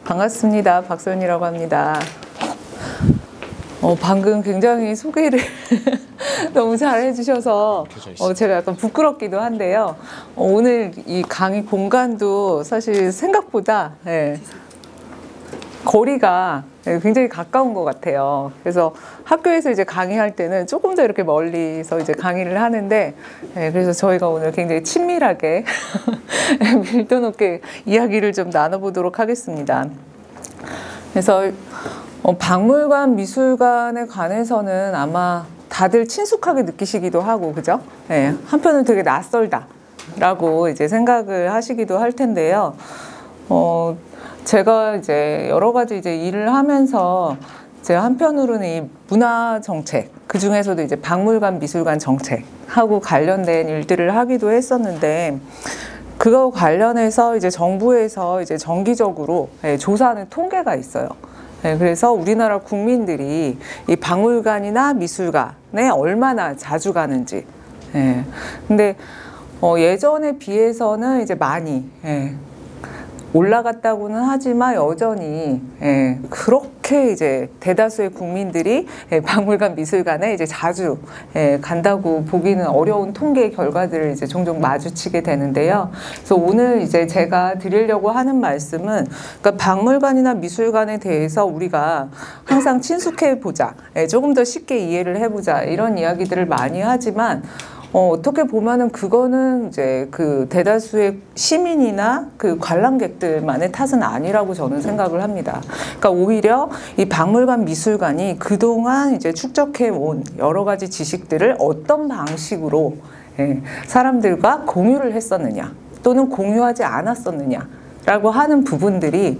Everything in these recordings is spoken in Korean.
반갑습니다. 박소연이라고 합니다. 방금 굉장히 소개를 너무 잘 해주셔서 제가 약간 부끄럽기도 한데요. 오늘 이 강의 공간도 사실 생각보다 거리가 굉장히 가까운 것 같아요. 그래서 학교에서 이제 강의할 때는 조금 더 이렇게 멀리서 이제 강의를 하는데, 그래서 저희가 오늘 굉장히 친밀하게 밀도 높게 이야기를 좀 나눠보도록 하겠습니다. 그래서 박물관, 미술관에 관해서는 아마 다들 친숙하게 느끼시기도 하고, 그죠? 한편은 되게 낯설다라고 이제 생각을 하시기도 할 텐데요. 제가 이제 여러 가지 이제 일을 하면서 제가 한편으로는 이 문화 정책, 그 중에서도 이제 박물관, 미술관 정책하고 관련된 일들을 하기도 했었는데, 그거 관련해서 이제 정부에서 이제 정기적으로 조사하는 통계가 있어요. 그래서 우리나라 국민들이 이 박물관이나 미술관에 얼마나 자주 가는지. 근데 예전에 비해서는 이제 많이 올라갔다고는 하지만 여전히 그렇게 이제 대다수의 국민들이 박물관, 미술관에 이제 자주 간다고 보기는 어려운 통계 결과들을 이제 종종 마주치게 되는데요. 그래서 오늘 이제 제가 드리려고 하는 말씀은, 그러니까 박물관이나 미술관에 대해서 우리가 항상 친숙해 보자, 조금 더 쉽게 이해를 해보자, 이런 이야기들을 많이 하지만 어떻게 보면은 그거는 이제 그 대다수의 시민이나 그 관람객들만의 탓은 아니라고 저는 생각을 합니다. 그러니까 오히려 이 박물관, 미술관이 그동안 이제 축적해 온 여러 가지 지식들을 어떤 방식으로 사람들과 공유를 했었느냐, 또는 공유하지 않았었느냐 라고 하는 부분들이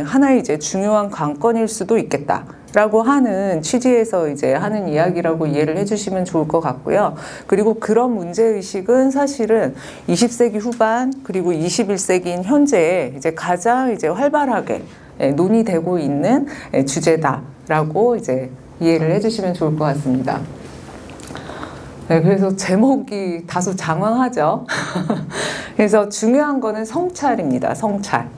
하나의 이제 중요한 관건일 수도 있겠다 라고 하는 취지에서 이제 하는 이야기라고 이해를 해주시면 좋을 것 같고요. 그리고 그런 문제의식은 사실은 20세기 후반 그리고 21세기인 현재 이제 가장 이제 활발하게 논의되고 있는 주제다라고 이제 이해를 해주시면 좋을 것 같습니다. 그래서 제목이 다소 장황하죠. 그래서 중요한 거는 성찰입니다. 성찰.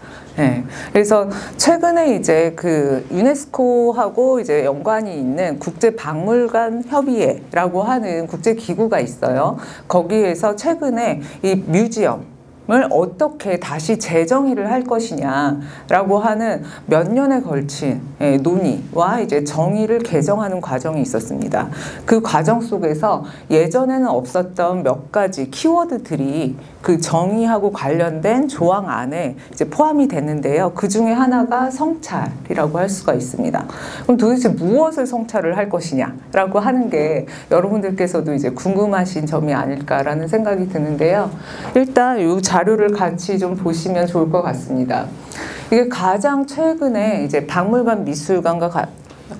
그래서 최근에 이제 그 유네스코하고 이제 연관이 있는 국제박물관 협의회라고 하는 국제기구가 있어요. 거기에서 최근에 이 뮤지엄 을 어떻게 다시 재정의를 할 것이냐라고 하는 몇 년에 걸친 논의와 이제 정의를 개정하는 과정이 있었습니다. 그 과정 속에서 예전에는 없었던 몇 가지 키워드들이 그 정의하고 관련된 조항 안에 이제 포함이 됐는데요. 그 중에 하나가 성찰이라고 할 수가 있습니다. 그럼 도대체 무엇을 성찰을 할 것이냐라고 하는 게 여러분들께서도 이제 궁금하신 점이 아닐까라는 생각이 드는데요. 일단 이 자료를 같이 좀 보시면 좋을 것 같습니다. 이게 가장 최근에 이제 박물관, 미술관과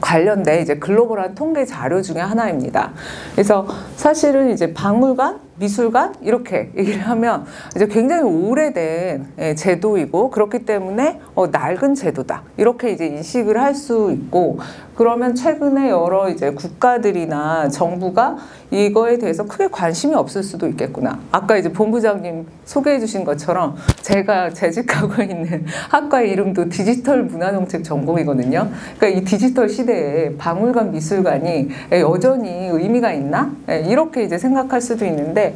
관련된 이제 글로벌한 통계 자료 중에 하나입니다. 그래서 사실은 이제 박물관, 미술관 이렇게 얘기를 하면 이제 굉장히 오래된 제도이고, 그렇기 때문에 낡은 제도다 이렇게 이제 인식을 할 수 있고, 그러면 최근에 여러 이제 국가들이나 정부가 이거에 대해서 크게 관심이 없을 수도 있겠구나. 아까 이제 본부장님 소개해 주신 것처럼 제가 재직하고 있는 학과의 이름도 디지털 문화정책 전공이거든요. 그러니까 이 디지털 시대에 박물관, 미술관이 여전히 의미가 있나? 이렇게 이제 생각할 수도 있는데,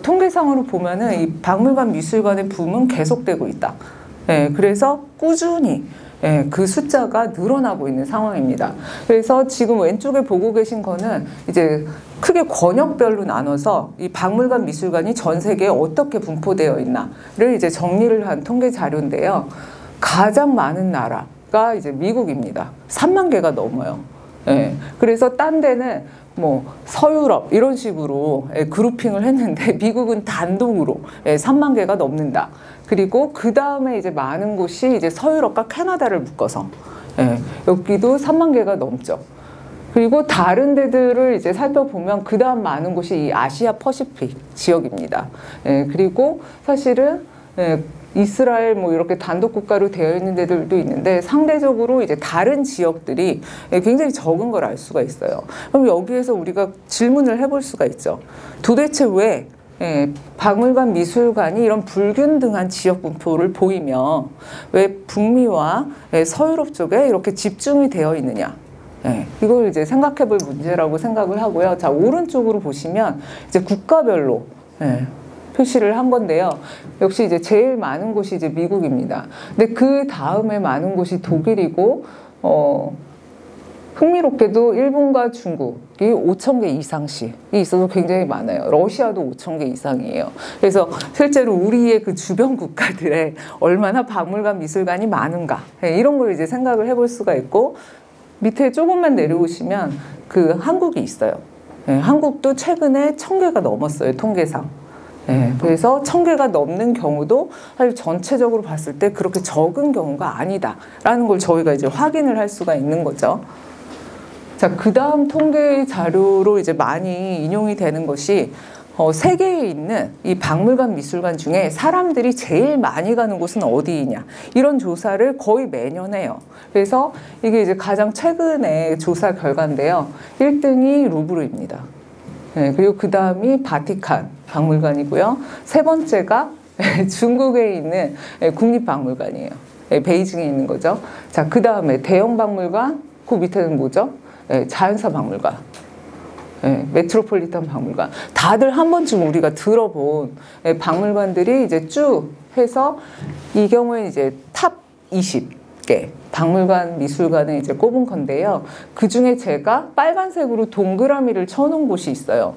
통계상으로 보면은 이 박물관, 미술관의 붐은 계속되고 있다. 그래서 꾸준히 그 숫자가 늘어나고 있는 상황입니다. 그래서 지금 왼쪽에 보고 계신 거는 이제 크게 권역별로 나눠서 이 박물관, 미술관이 전 세계에 어떻게 분포되어 있나를 이제 정리를 한 통계 자료인데요. 가장 많은 나라가 이제 미국입니다. 3만 개가 넘어요. 그래서 딴 데는 뭐 서유럽 이런 식으로 그룹핑을 했는데, 미국은 단독으로 3만 개가 넘는다. 그리고 그 다음에 이제 많은 곳이 이제 서유럽과 캐나다를 묶어서 여기도 3만 개가 넘죠. 그리고 다른 데들을 이제 살펴보면 그 다음 많은 곳이 이 아시아 퍼시픽 지역입니다. 그리고 사실은 이스라엘 뭐 이렇게 단독 국가로 되어 있는 데들도 있는데, 상대적으로 이제 다른 지역들이 굉장히 적은 걸 알 수가 있어요. 그럼 여기에서 우리가 질문을 해볼 수가 있죠. 도대체 왜 박물관, 미술관이 이런 불균등한 지역 분포를 보이며 왜 북미와 서유럽 쪽에 이렇게 집중이 되어 있느냐. 이걸 이제 생각해 볼 문제라고 생각을 하고요. 자, 오른쪽으로 보시면 이제 국가별로 표시를 한 건데요. 역시 이제 제일 많은 곳이 이제 미국입니다. 근데 그 다음에 많은 곳이 독일이고, 흥미롭게도 일본과 중국이 5,000개 이상씩 있어서 굉장히 많아요. 러시아도 5,000개 이상이에요. 그래서 실제로 우리의 그 주변 국가들에 얼마나 박물관, 미술관이 많은가 이런 걸 이제 생각을 해볼 수가 있고, 밑에 조금만 내려오시면 그 한국이 있어요. 한국도 최근에 1,000개가 넘었어요, 통계상. 그래서 1,000개가 넘는 경우도 사실 전체적으로 봤을 때 그렇게 적은 경우가 아니다라는 걸 저희가 이제 확인을 할 수가 있는 거죠. 자, 그 다음 통계 자료로 이제 많이 인용이 되는 것이 세계에 있는 이 박물관, 미술관 중에 사람들이 제일 많이 가는 곳은 어디이냐, 이런 조사를 거의 매년 해요. 그래서 이게 이제 가장 최근에 조사 결과인데요. 1등이 루브르입니다. 그리고 그 다음이 바티칸 박물관이고요. 세 번째가 중국에 있는 국립박물관이에요. 베이징에 있는 거죠. 자, 그 다음에 대형 박물관, 그 밑에는 뭐죠? 자연사 박물관, 메트로폴리탄 박물관. 다들 한 번쯤 우리가 들어본 박물관들이 이제 쭉 해서 이 경우에 이제 탑 20개 박물관, 미술관을 이제 꼽은 건데요. 그 중에 제가 빨간색으로 동그라미를 쳐놓은 곳이 있어요.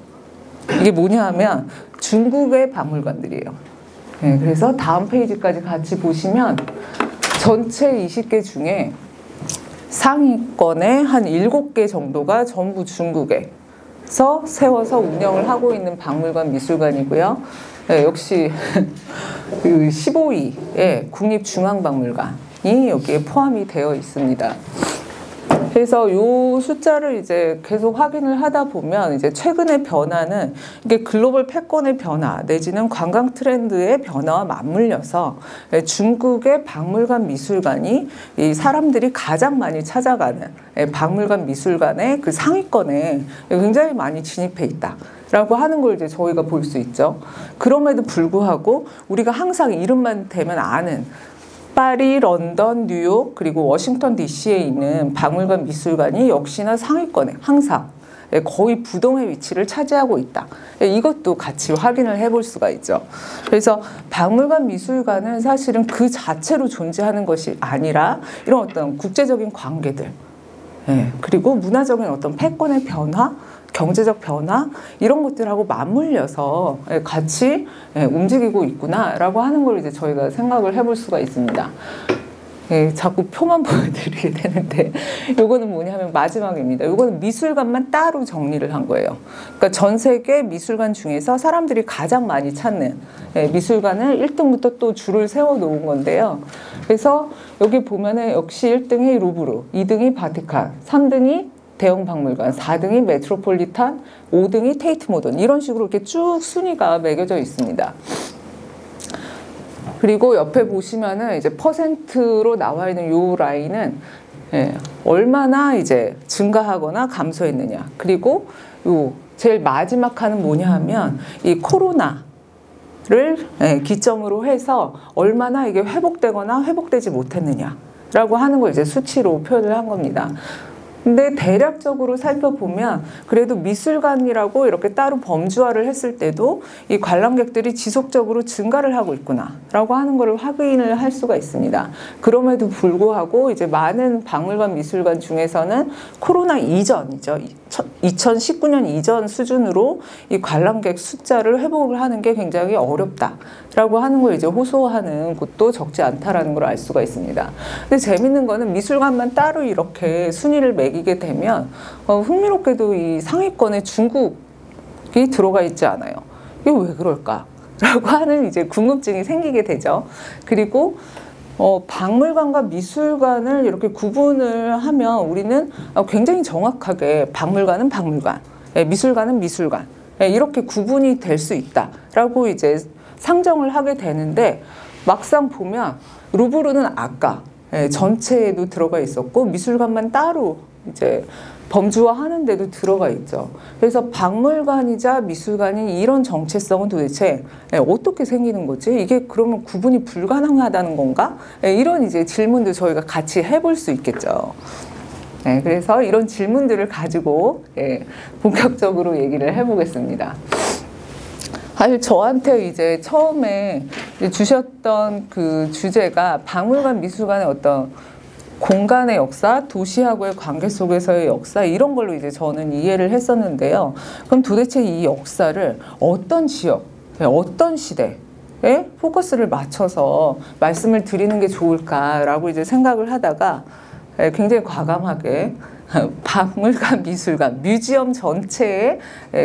이게 뭐냐 하면 중국의 박물관들이에요. 그래서 다음 페이지까지 같이 보시면 전체 20개 중에 상위권에 한 7개 정도가 전부 중국에서 세워서 운영을 하고 있는 박물관, 미술관이고요. 역시 그 15위의 국립중앙박물관이 여기에 포함이 되어 있습니다. 그래서 이 숫자를 이제 계속 확인을 하다 보면 이제 최근의 변화는 이게 글로벌 패권의 변화 내지는 관광 트렌드의 변화와 맞물려서 중국의 박물관, 미술관이 이 사람들이 가장 많이 찾아가는 박물관, 미술관의 그 상위권에 굉장히 많이 진입해 있다 라고 하는 걸 이제 저희가 볼 수 있죠. 그럼에도 불구하고 우리가 항상 이름만 대면 아는 파리, 런던, 뉴욕, 그리고 워싱턴 DC에 있는 박물관, 미술관이 역시나 상위권에 항상 거의 부동의 위치를 차지하고 있다. 이것도 같이 확인을 해볼 수가 있죠. 그래서 박물관, 미술관은 사실은 그 자체로 존재하는 것이 아니라 이런 어떤 국제적인 관계들, 그리고 문화적인 어떤 패권의 변화, 경제적 변화, 이런 것들하고 맞물려서 같이 움직이고 있구나라고 하는 걸 이제 저희가 생각을 해볼 수가 있습니다. 자꾸 표만 보여드리게 되는데, 요거는 뭐냐면 마지막입니다. 요거는 미술관만 따로 정리를 한 거예요. 그러니까 전 세계 미술관 중에서 사람들이 가장 많이 찾는 미술관을 1등부터 또 줄을 세워 놓은 건데요. 그래서 여기 보면은 역시 1등이 루브르, 2등이 바티칸, 3등이 대형 박물관, 4등이 메트로폴리탄, 5등이 테이트 모던, 이런 식으로 이렇게 쭉 순위가 매겨져 있습니다. 그리고 옆에 보시면은 이제 퍼센트로 나와 있는 요 라인은 얼마나 이제 증가하거나 감소했느냐. 그리고 요 제일 마지막 칸은 뭐냐 하면 이 코로나를 기점으로 해서 얼마나 이게 회복되거나 회복되지 못했느냐라고 하는 걸 이제 수치로 표현을 한 겁니다. 근데 대략적으로 살펴보면 그래도 미술관이라고 이렇게 따로 범주화를 했을 때도 이 관람객들이 지속적으로 증가를 하고 있구나라고 하는 걸 확인을 할 수가 있습니다. 그럼에도 불구하고 이제 많은 박물관, 미술관 중에서는 코로나 이전이죠. 2019년 이전 수준으로 이 관람객 숫자를 회복을 하는 게 굉장히 어렵다라고 하는 걸 이제 호소하는 곳도 적지 않다라는 걸 알 수가 있습니다. 근데 재밌는 거는 미술관만 따로 이렇게 순위를 매기게 되면 흥미롭게도 이 상위권에 중국이 들어가 있지 않아요. 이게 왜 그럴까? 라고 하는 이제 궁금증이 생기게 되죠. 그리고 박물관과 미술관을 이렇게 구분을 하면 우리는 굉장히 정확하게 박물관은 박물관, 미술관은 미술관, 이렇게 구분이 될 수 있다라고 이제 상정을 하게 되는데, 막상 보면 루브르는 아까 전체에도 들어가 있었고 미술관만 따로 이제 범주화하는 데도 들어가 있죠. 그래서 박물관이자 미술관이 이런 정체성은 도대체 어떻게 생기는 거지? 이게 그러면 구분이 불가능하다는 건가? 이런 이제 질문도 저희가 같이 해볼 수 있겠죠. 그래서 이런 질문들을 가지고 본격적으로 얘기를 해보겠습니다. 사실 저한테 이제 처음에 주셨던 그 주제가 박물관, 미술관의 어떤 공간의 역사, 도시하고의 관계 속에서의 역사, 이런 걸로 이제 저는 이해를 했었는데요. 그럼 도대체 이 역사를 어떤 지역, 어떤 시대에 포커스를 맞춰서 말씀을 드리는 게 좋을까라고 이제 생각을 하다가 굉장히 과감하게 박물관, 미술관, 뮤지엄 전체의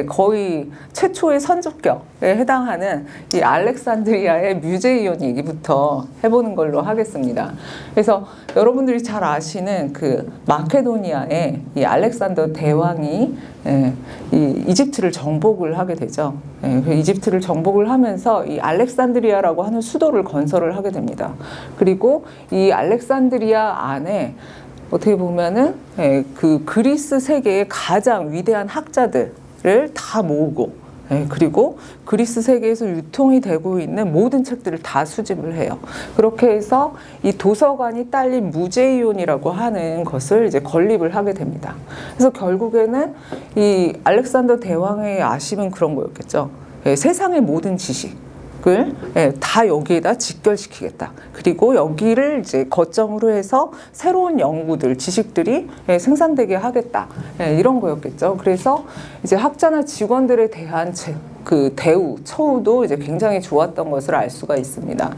거의 최초의 선주격에 해당하는 이 알렉산드리아의 뮤제이온 얘기부터 해보는 걸로 하겠습니다. 그래서 여러분들이 잘 아시는 그 마케도니아의 이 알렉산더 대왕이 이 이집트를 정복을 하게 되죠. 이집트를 정복을 하면서 이 알렉산드리아라고 하는 수도를 건설을 하게 됩니다. 그리고 이 알렉산드리아 안에 어떻게 보면은 그 그리스 세계의 가장 위대한 학자들을 다 모으고 그리고 그리스 세계에서 유통이 되고 있는 모든 책들을 다 수집을 해요. 그렇게 해서 이 도서관이 딸린 무제이온이라고 하는 것을 이제 건립을 하게 됩니다. 그래서 결국에는 이 알렉산더 대왕의 아심은 그런 거였겠죠. 세상의 모든 지식 다 여기에다 직결시키겠다. 그리고 여기를 이제 거점으로 해서 새로운 연구들, 지식들이 생산되게 하겠다. 이런 거였겠죠. 그래서 이제 학자나 직원들에 대한 그 대우, 처우도 이제 굉장히 좋았던 것을 알 수가 있습니다.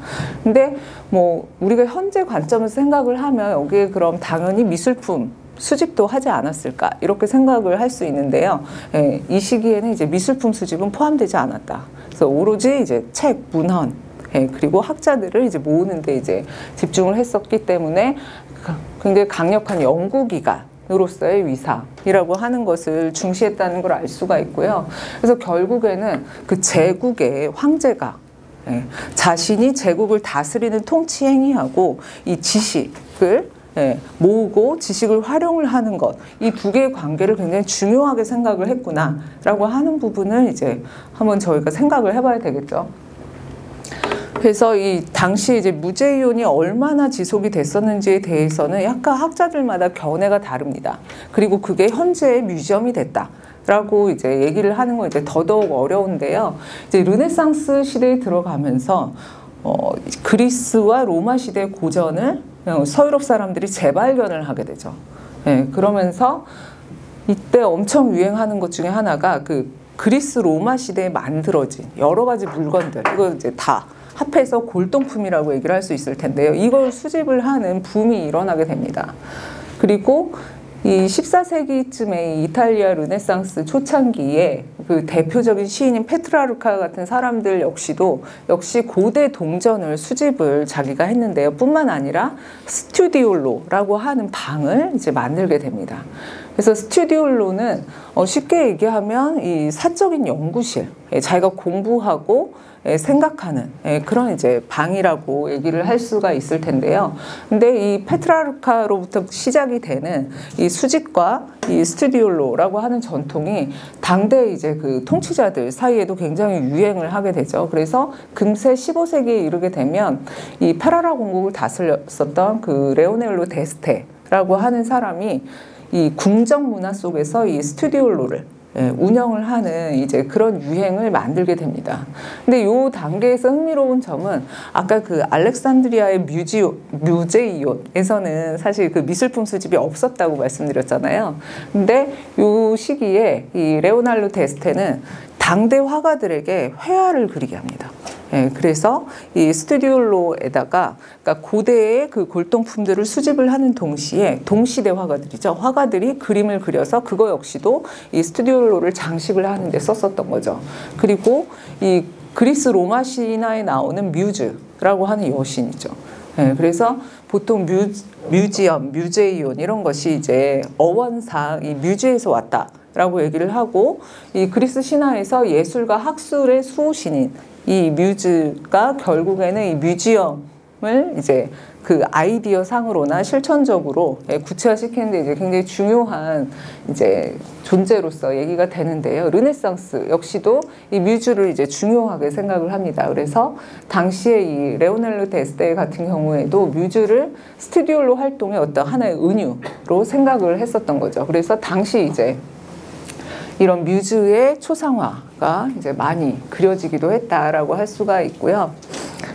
근데 뭐 우리가 현재 관점에서 생각을 하면 여기에 그럼 당연히 미술품 수집도 하지 않았을까 이렇게 생각을 할 수 있는데요. 이 시기에는 이제 미술품 수집은 포함되지 않았다. 그래서 오로지 이제 책, 문헌 그리고 학자들을 이제 모으는데 이제 집중을 했었기 때문에 굉장히 강력한 연구기관으로서의 위상이라고 하는 것을 중시했다는 걸 알 수가 있고요. 그래서 결국에는 그 제국의 황제가 자신이 제국을 다스리는 통치 행위하고 이 지식을 모으고 지식을 활용을 하는 것, 이 두 개의 관계를 굉장히 중요하게 생각을 했구나라고 하는 부분을 이제 한번 저희가 생각을 해봐야 되겠죠. 그래서 이 당시 이제 무제이온이 얼마나 지속이 됐었는지에 대해서는 약간 학자들마다 견해가 다릅니다. 그리고 그게 현재의 뮤지엄이 됐다. 라고 이제 얘기를 하는 건 이제 더더욱 어려운데요. 이제 르네상스 시대에 들어가면서 그리스와 로마 시대의 고전을 서유럽 사람들이 재발견을 하게 되죠. 그러면서 이때 엄청 유행하는 것 중에 하나가 그 그리스 로마 시대에 만들어진 여러 가지 물건들, 이거 이제 다 합해서 골동품이라고 얘기를 할 수 있을 텐데요. 이걸 수집을 하는 붐이 일어나게 됩니다. 그리고 이 14세기쯤에 이탈리아 르네상스 초창기에 그 대표적인 시인인 페트라르카 같은 사람들 역시 고대 동전을 수집을 자기가 했는데요. 뿐만 아니라 스튜디올로라고 하는 방을 이제 만들게 됩니다. 그래서 스튜디올로는 쉽게 얘기하면 이 사적인 연구실, 자기가 공부하고 생각하는 그런 이제 방이라고 얘기를 할 수가 있을 텐데요. 근데 이 페트라르카로부터 시작이 되는 이 수집과 이 스튜디올로라고 하는 전통이 당대 이제 그 통치자들 사이에도 굉장히 유행을 하게 되죠. 그래서 금세 15세기에 이르게 되면 이 페라라 공국을 다스렸었던 그 레오넬로 데스테라고 하는 사람이 이 궁정 문화 속에서 이 스튜디올로를 운영을 하는 이제 그런 유행을 만들게 됩니다. 근데 요 단계에서 흥미로운 점은 아까 그 알렉산드리아의 뮤제이온에서는 사실 그 미술품 수집이 없었다고 말씀드렸잖아요. 근데 요 시기에 이 레오날도 데스테는 당대 화가들에게 회화를 그리게 합니다. 그래서 이 스튜디올로에다가 그러니까 고대의 그 골동품들을 수집을 하는 동시에 동시대 화가들이죠. 화가들이 그림을 그려서 그거 역시도 이 스튜디올로를 장식을 하는 데 썼었던 거죠. 그리고 이 그리스 로마 신화에 나오는 뮤즈라고 하는 여신이죠. 그래서 보통 뮤지엄, 뮤제이온 이런 것이 이제 어원상 이 뮤즈에서 왔다. 라고 얘기를 하고 이 그리스 신화에서 예술과 학술의 수호신인 이 뮤즈가 결국에는 이 뮤지엄을 이제 그 아이디어 상으로나 실천적으로 구체화시키는데 이제 굉장히 중요한 이제 존재로서 얘기가 되는데요. 르네상스 역시도 이 뮤즈를 이제 중요하게 생각을 합니다. 그래서 당시에 이 레오넬로 데스데 같은 경우에도 뮤즈를 스튜디올로 활동의 어떤 하나의 은유로 생각을 했었던 거죠. 그래서 당시 이제 이런 뮤즈의 초상화가 이제 많이 그려지기도 했다라고 할 수가 있고요.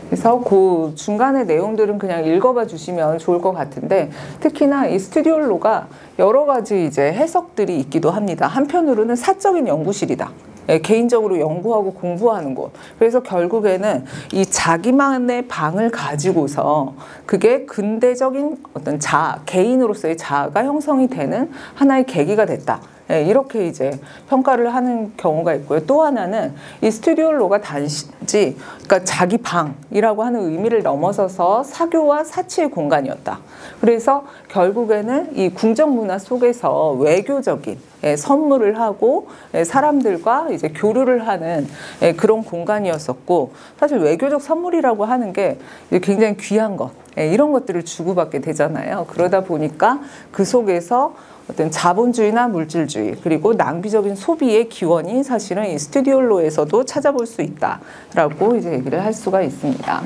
그래서 그 중간의 내용들은 그냥 읽어봐 주시면 좋을 것 같은데, 특히나 이 스튜디올로가 여러 가지 이제 해석들이 있기도 합니다. 한편으로는 사적인 연구실이다. 개인적으로 연구하고 공부하는 곳. 그래서 결국에는 이 자기만의 방을 가지고서 그게 근대적인 어떤 자아, 개인으로서의 자아가 형성이 되는 하나의 계기가 됐다. 이렇게 이제 평가를 하는 경우가 있고요. 또 하나는 이 스튜디올로가 단지 그러니까 자기 방이라고 하는 의미를 넘어서서 사교와 사치의 공간이었다. 그래서 결국에는 이 궁정 문화 속에서 외교적인 선물을 하고 사람들과 이제 교류를 하는 그런 공간이었었고, 사실 외교적 선물이라고 하는 게 굉장히 귀한 것, 이런 것들을 주고받게 되잖아요. 그러다 보니까 그 속에서 어떤 자본주의나 물질주의 그리고 낭비적인 소비의 기원이 사실은 이 스튜디올로에서도 찾아볼 수 있다라고 이제 얘기를 할 수가 있습니다.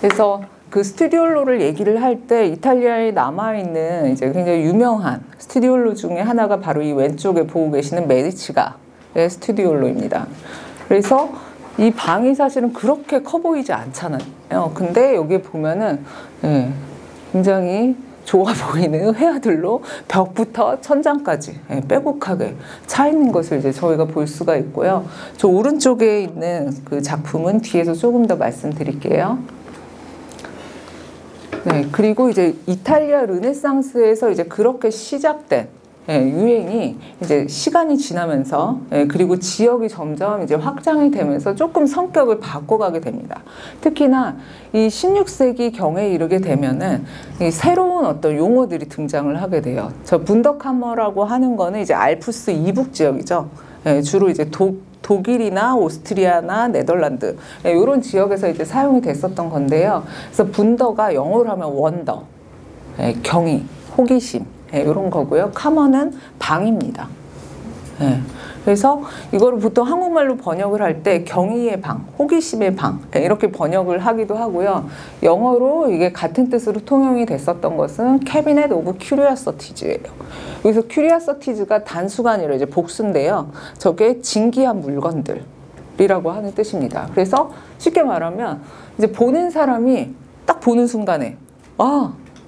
그래서 그 스튜디올로를 얘기를 할 때 이탈리아에 남아있는 이제 굉장히 유명한 스튜디올로 중에 하나가 바로 이 왼쪽에 보고 계시는 메디치가의 스튜디올로입니다. 그래서 이 방이 사실은 그렇게 커 보이지 않잖아요. 근데 여기 보면은 굉장히 좋아 보이는 회화들로 벽부터 천장까지 빼곡하게 차 있는 것을 이제 저희가 볼 수가 있고요. 저 오른쪽에 있는 그 작품은 뒤에서 조금 더 말씀드릴게요. 네, 그리고 이제 이탈리아 르네상스에서 이제 그렇게 시작된 유행이 이제 시간이 지나면서 그리고 지역이 점점 이제 확장이 되면서 조금 성격을 바꿔가게 됩니다. 특히나 이 16세기 경에 이르게 되면은 이 새로운 어떤 용어들이 등장을 하게 돼요. 저 분더카머라고 하는 거는 이제 알프스 이북 지역이죠. 주로 이제 독일이나 오스트리아나 네덜란드 이런 지역에서 이제 사용이 됐었던 건데요. 그래서 분더가 영어로 하면 원더, 경이, 호기심 이런 거고요. 카머는 방입니다. 그래서 이거를 보통 한국말로 번역을 할 때 경의의 방, 호기심의 방 이렇게 번역을 하기도 하고요. 영어로 이게 같은 뜻으로 통용이 됐었던 것은 Cabinet of Curiosities예요. 여기서 Curiosities가 단수가 아니라 이제 복수인데요. 저게 진귀한 물건들이라고 하는 뜻입니다. 그래서 쉽게 말하면 이제 보는 사람이 딱 보는 순간에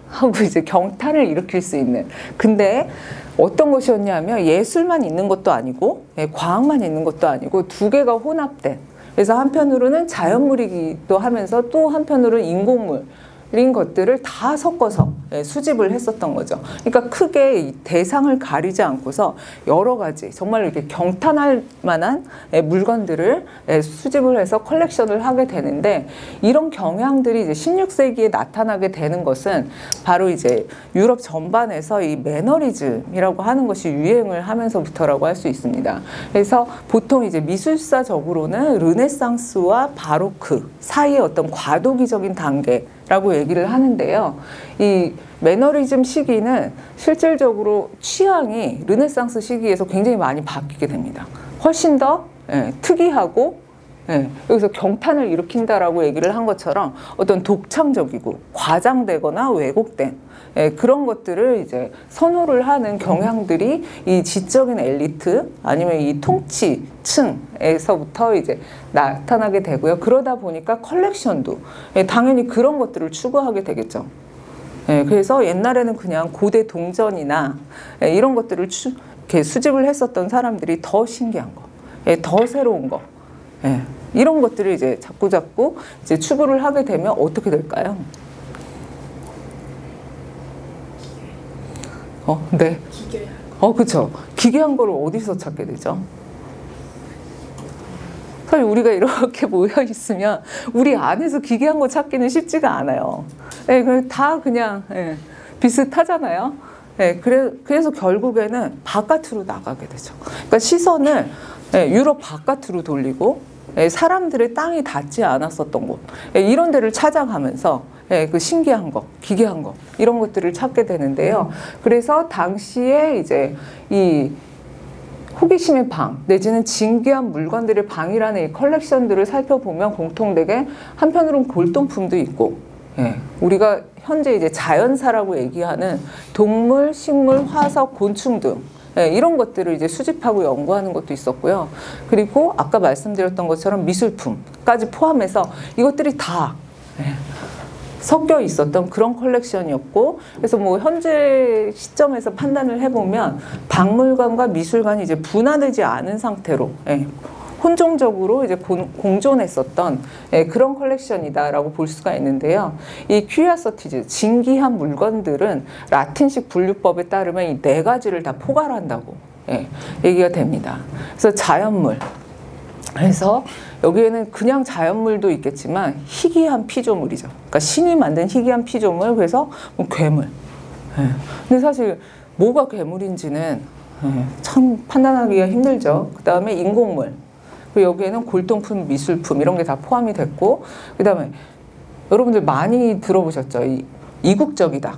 하고 이제 경탄을 일으킬 수 있는. 근데 어떤 것이었냐면 예술만 있는 것도 아니고 과학만 있는 것도 아니고 두 개가 혼합된. 그래서 한편으로는 자연물이기도 하면서 또 한편으로는 인공물인 것들을 다 섞어서 수집을 했었던 거죠. 그러니까 크게 대상을 가리지 않고서 여러 가지 정말 이렇게 경탄할 만한 물건들을 수집을 해서 컬렉션을 하게 되는데, 이런 경향들이 이제 16세기에 나타나게 되는 것은 바로 이제 유럽 전반에서 이 매너리즘이라고 하는 것이 유행을 하면서부터라고 할 수 있습니다. 그래서 보통 이제 미술사적으로는 르네상스와 바로크 사이의 어떤 과도기적인 단계라고 얘기를 하는데요. 이 매너리즘 시기는 실질적으로 취향이 르네상스 시기에서 굉장히 많이 바뀌게 됩니다. 훨씬 더 특이하고 여기서 경탄을 일으킨다라고 얘기를 한 것처럼 어떤 독창적이고 과장되거나 왜곡된 그런 것들을 이제 선호를 하는 경향들이 이 지적인 엘리트 아니면 이 통치층에서부터 이제 나타나게 되고요. 그러다 보니까 컬렉션도 당연히 그런 것들을 추구하게 되겠죠. 그래서 옛날에는 그냥 고대 동전이나 이런 것들을 이렇게 수집을 했었던 사람들이 더 신기한 거, 더 새로운 거, 이런 것들을 이제 자꾸 이제 추구를 하게 되면 어떻게 될까요? 네. 그렇죠. 기괴한 거를 어디서 찾게 되죠? 사실 우리가 이렇게 모여 있으면 우리 안에서 기괴한 거 찾기는 쉽지가 않아요. 다 그냥 비슷하잖아요. 그래서 결국에는 바깥으로 나가게 되죠. 그러니까 시선을 유럽 바깥으로 돌리고 사람들의 땅이 닿지 않았었던 곳, 이런 데를 찾아가면서 그 신기한 것, 기괴한 것, 이런 것들을 찾게 되는데요. 그래서 당시에 이제 이 호기심의 방 내지는 진귀한 물건들의 방이라는 이 컬렉션들을 살펴보면 공통되게 한편으로는 골동품도 있고, 우리가 현재 이제 자연사라고 얘기하는 동물, 식물, 화석, 곤충 등 이런 것들을 이제 수집하고 연구하는 것도 있었고요. 그리고 아까 말씀드렸던 것처럼 미술품까지 포함해서 이것들이 다 섞여 있었던 그런 컬렉션이었고, 그래서 뭐 현재 시점에서 판단을 해보면 박물관과 미술관이 이제 분화되지 않은 상태로 혼종적으로 이제 공존했었던 그런 컬렉션이다라고 볼 수가 있는데요. 이 큐리오시티즈, 진귀한 물건들은 라틴식 분류법에 따르면 이 네 가지를 다 포괄한다고 얘기가 됩니다. 그래서 자연물, 그래서 여기에는 그냥 자연물도 있겠지만 희귀한 피조물이죠. 그러니까 신이 만든 희귀한 피조물, 그래서 뭐 괴물. 근데 사실 뭐가 괴물인지는 참 판단하기가 힘들죠. 그 다음에 인공물. 그리고 여기에는 골동품, 미술품 이런 게 다 포함이 됐고, 그 다음에 여러분들 많이 들어보셨죠? 이국적이다.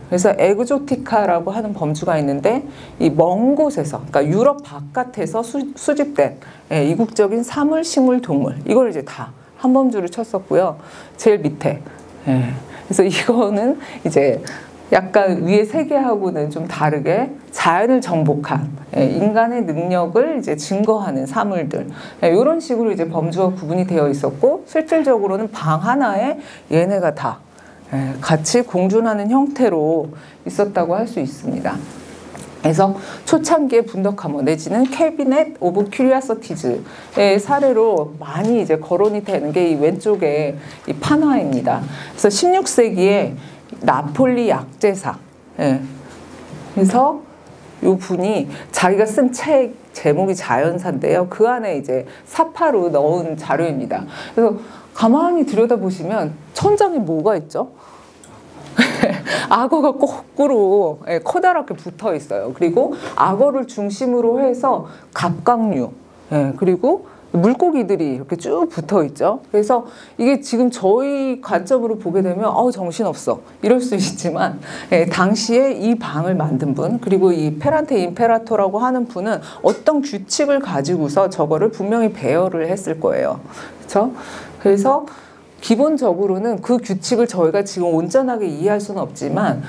그래서 에그조티카라고 하는 범주가 있는데 이 먼 곳에서, 그러니까 유럽 바깥에서 수집된 이국적인 사물, 식물, 동물, 이걸 이제 다 한 범주를 쳤었고요. 제일 밑에. 그래서 이거는 이제 약간 위에 세 개하고는 좀 다르게 자연을 정복한 인간의 능력을 이제 증거하는 사물들, 이런 식으로 이제 범주가 구분이 되어 있었고, 실질적으로는 방 하나에 얘네가 다 같이 공존하는 형태로 있었다고 할 수 있습니다. 그래서 초창기의 분덕하모 내지는 캐비넷 오브 큐리오시티즈의 사례로 많이 이제 거론이 되는 게 이 왼쪽에 이 판화입니다. 그래서 16세기에 나폴리 약제사, 그래서 이 분이 자기가 쓴 책 제목이 자연사인데요. 그 안에 이제 사파로 넣은 자료입니다. 그래서 가만히 들여다보시면 천장에 뭐가 있죠? 악어가 거꾸로 커다랗게 붙어 있어요. 그리고 악어를 중심으로 해서 갑각류, 그리고 물고기들이 이렇게 쭉 붙어 있죠. 그래서 이게 지금 저희 관점으로 보게 되면 정신없어 이럴 수 있지만, 당시에 이 방을 만든 분, 그리고 이 페란테 임페라토라고 하는 분은 어떤 규칙을 가지고서 저거를 분명히 배열을 했을 거예요. 그렇죠? 그래서 기본적으로는 그 규칙을 저희가 지금 온전하게 이해할 수는 없지만,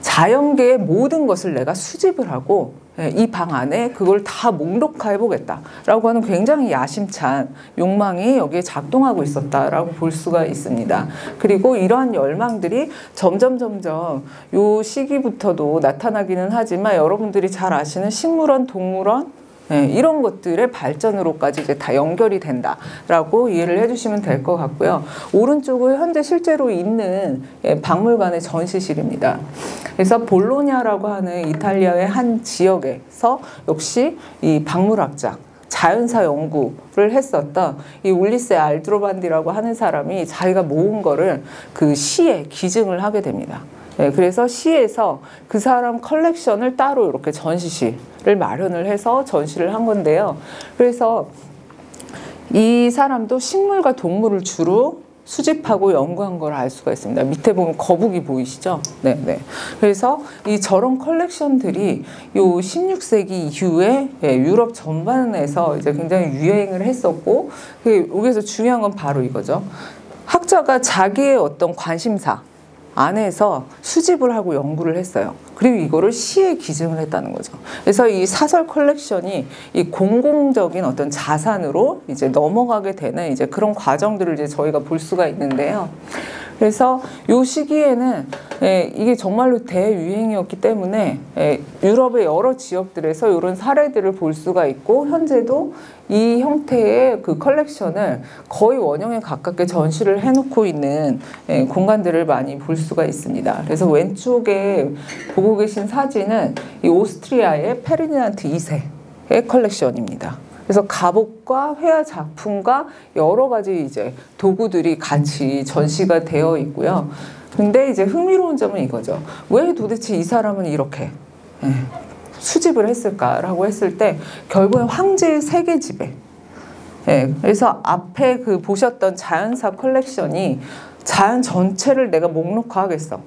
자연계의 모든 것을 내가 수집을 하고 이 방 안에 그걸 다 목록화해 보겠다라고 하는 굉장히 야심찬 욕망이 여기에 작동하고 있었다라고 볼 수가 있습니다. 그리고 이러한 열망들이 점점 요 시기부터도 나타나기는 하지만, 여러분들이 잘 아시는 식물원, 동물원 이런 것들의 발전으로까지 이제 다 연결이 된다라고 이해를 해주시면 될 것 같고요. 오른쪽은 현재 실제로 있는 박물관의 전시실입니다. 그래서 볼로냐라고 하는 이탈리아의 한 지역에서 역시 이 박물학자, 자연사 연구를 했었던 이 울리세 알드로반디라고 하는 사람이 자기가 모은 거를 그 시에 기증을 하게 됩니다. 그래서 시에서 그 사람 컬렉션을 따로 이렇게 전시실을 마련을 해서 전시를 한 건데요. 그래서 이 사람도 식물과 동물을 주로 수집하고 연구한 걸 알 수가 있습니다. 밑에 보면 거북이 보이시죠? 네. 그래서 저런 컬렉션들이 요 16세기 이후에 유럽 전반에서 이제 굉장히 유행을 했었고, 여기서 중요한 건 바로 이거죠. 학자가 자기의 어떤 관심사 안에서 수집을 하고 연구를 했어요. 그리고 이거를 시에 기증을 했다는 거죠. 그래서 이 사설 컬렉션이 이 공공적인 어떤 자산으로 이제 넘어가게 되는 이제 그런 과정들을 이제 저희가 볼 수가 있는데요. 그래서 이 시기에는 이게 정말로 대유행이었기 때문에 유럽의 여러 지역들에서 이런 사례들을 볼 수가 있고, 현재도 이 형태의 그 컬렉션을 거의 원형에 가깝게 전시를 해놓고 있는 공간들을 많이 볼 수가 있습니다. 그래서 왼쪽에 보고 계신 사진은 이 오스트리아의 페르디난트 2세의 컬렉션입니다. 그래서 갑옷과 회화 작품과 여러 가지 이제 도구들이 같이 전시가 되어 있고요. 근데 이제 흥미로운 점은 이거죠. 왜 도대체 이 사람은 이렇게 수집을 했을까라고 했을 때, 결국엔 황제의 세계 지배, 예, 그래서 앞에 그 보셨던 자연사 컬렉션이 자연 전체를 내가 목록화하겠어.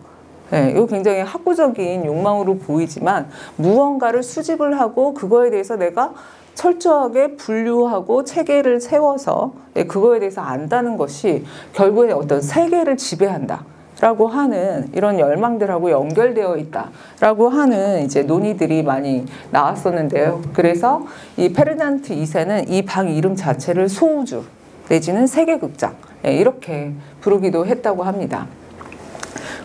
예, 이거 굉장히 학구적인 욕망으로 보이지만 무언가를 수집을 하고 그거에 대해서 내가 철저하게 분류하고 체계를 세워서 그거에 대해서 안다는 것이 결국에 어떤 세계를 지배한다. 라고 하는 이런 열망들하고 연결되어 있다라고 하는 이제 논의들이 많이 나왔었는데요. 그래서 이 페르난트 2세는 이 방 이름 자체를 소우주 내지는 세계극장 이렇게 부르기도 했다고 합니다.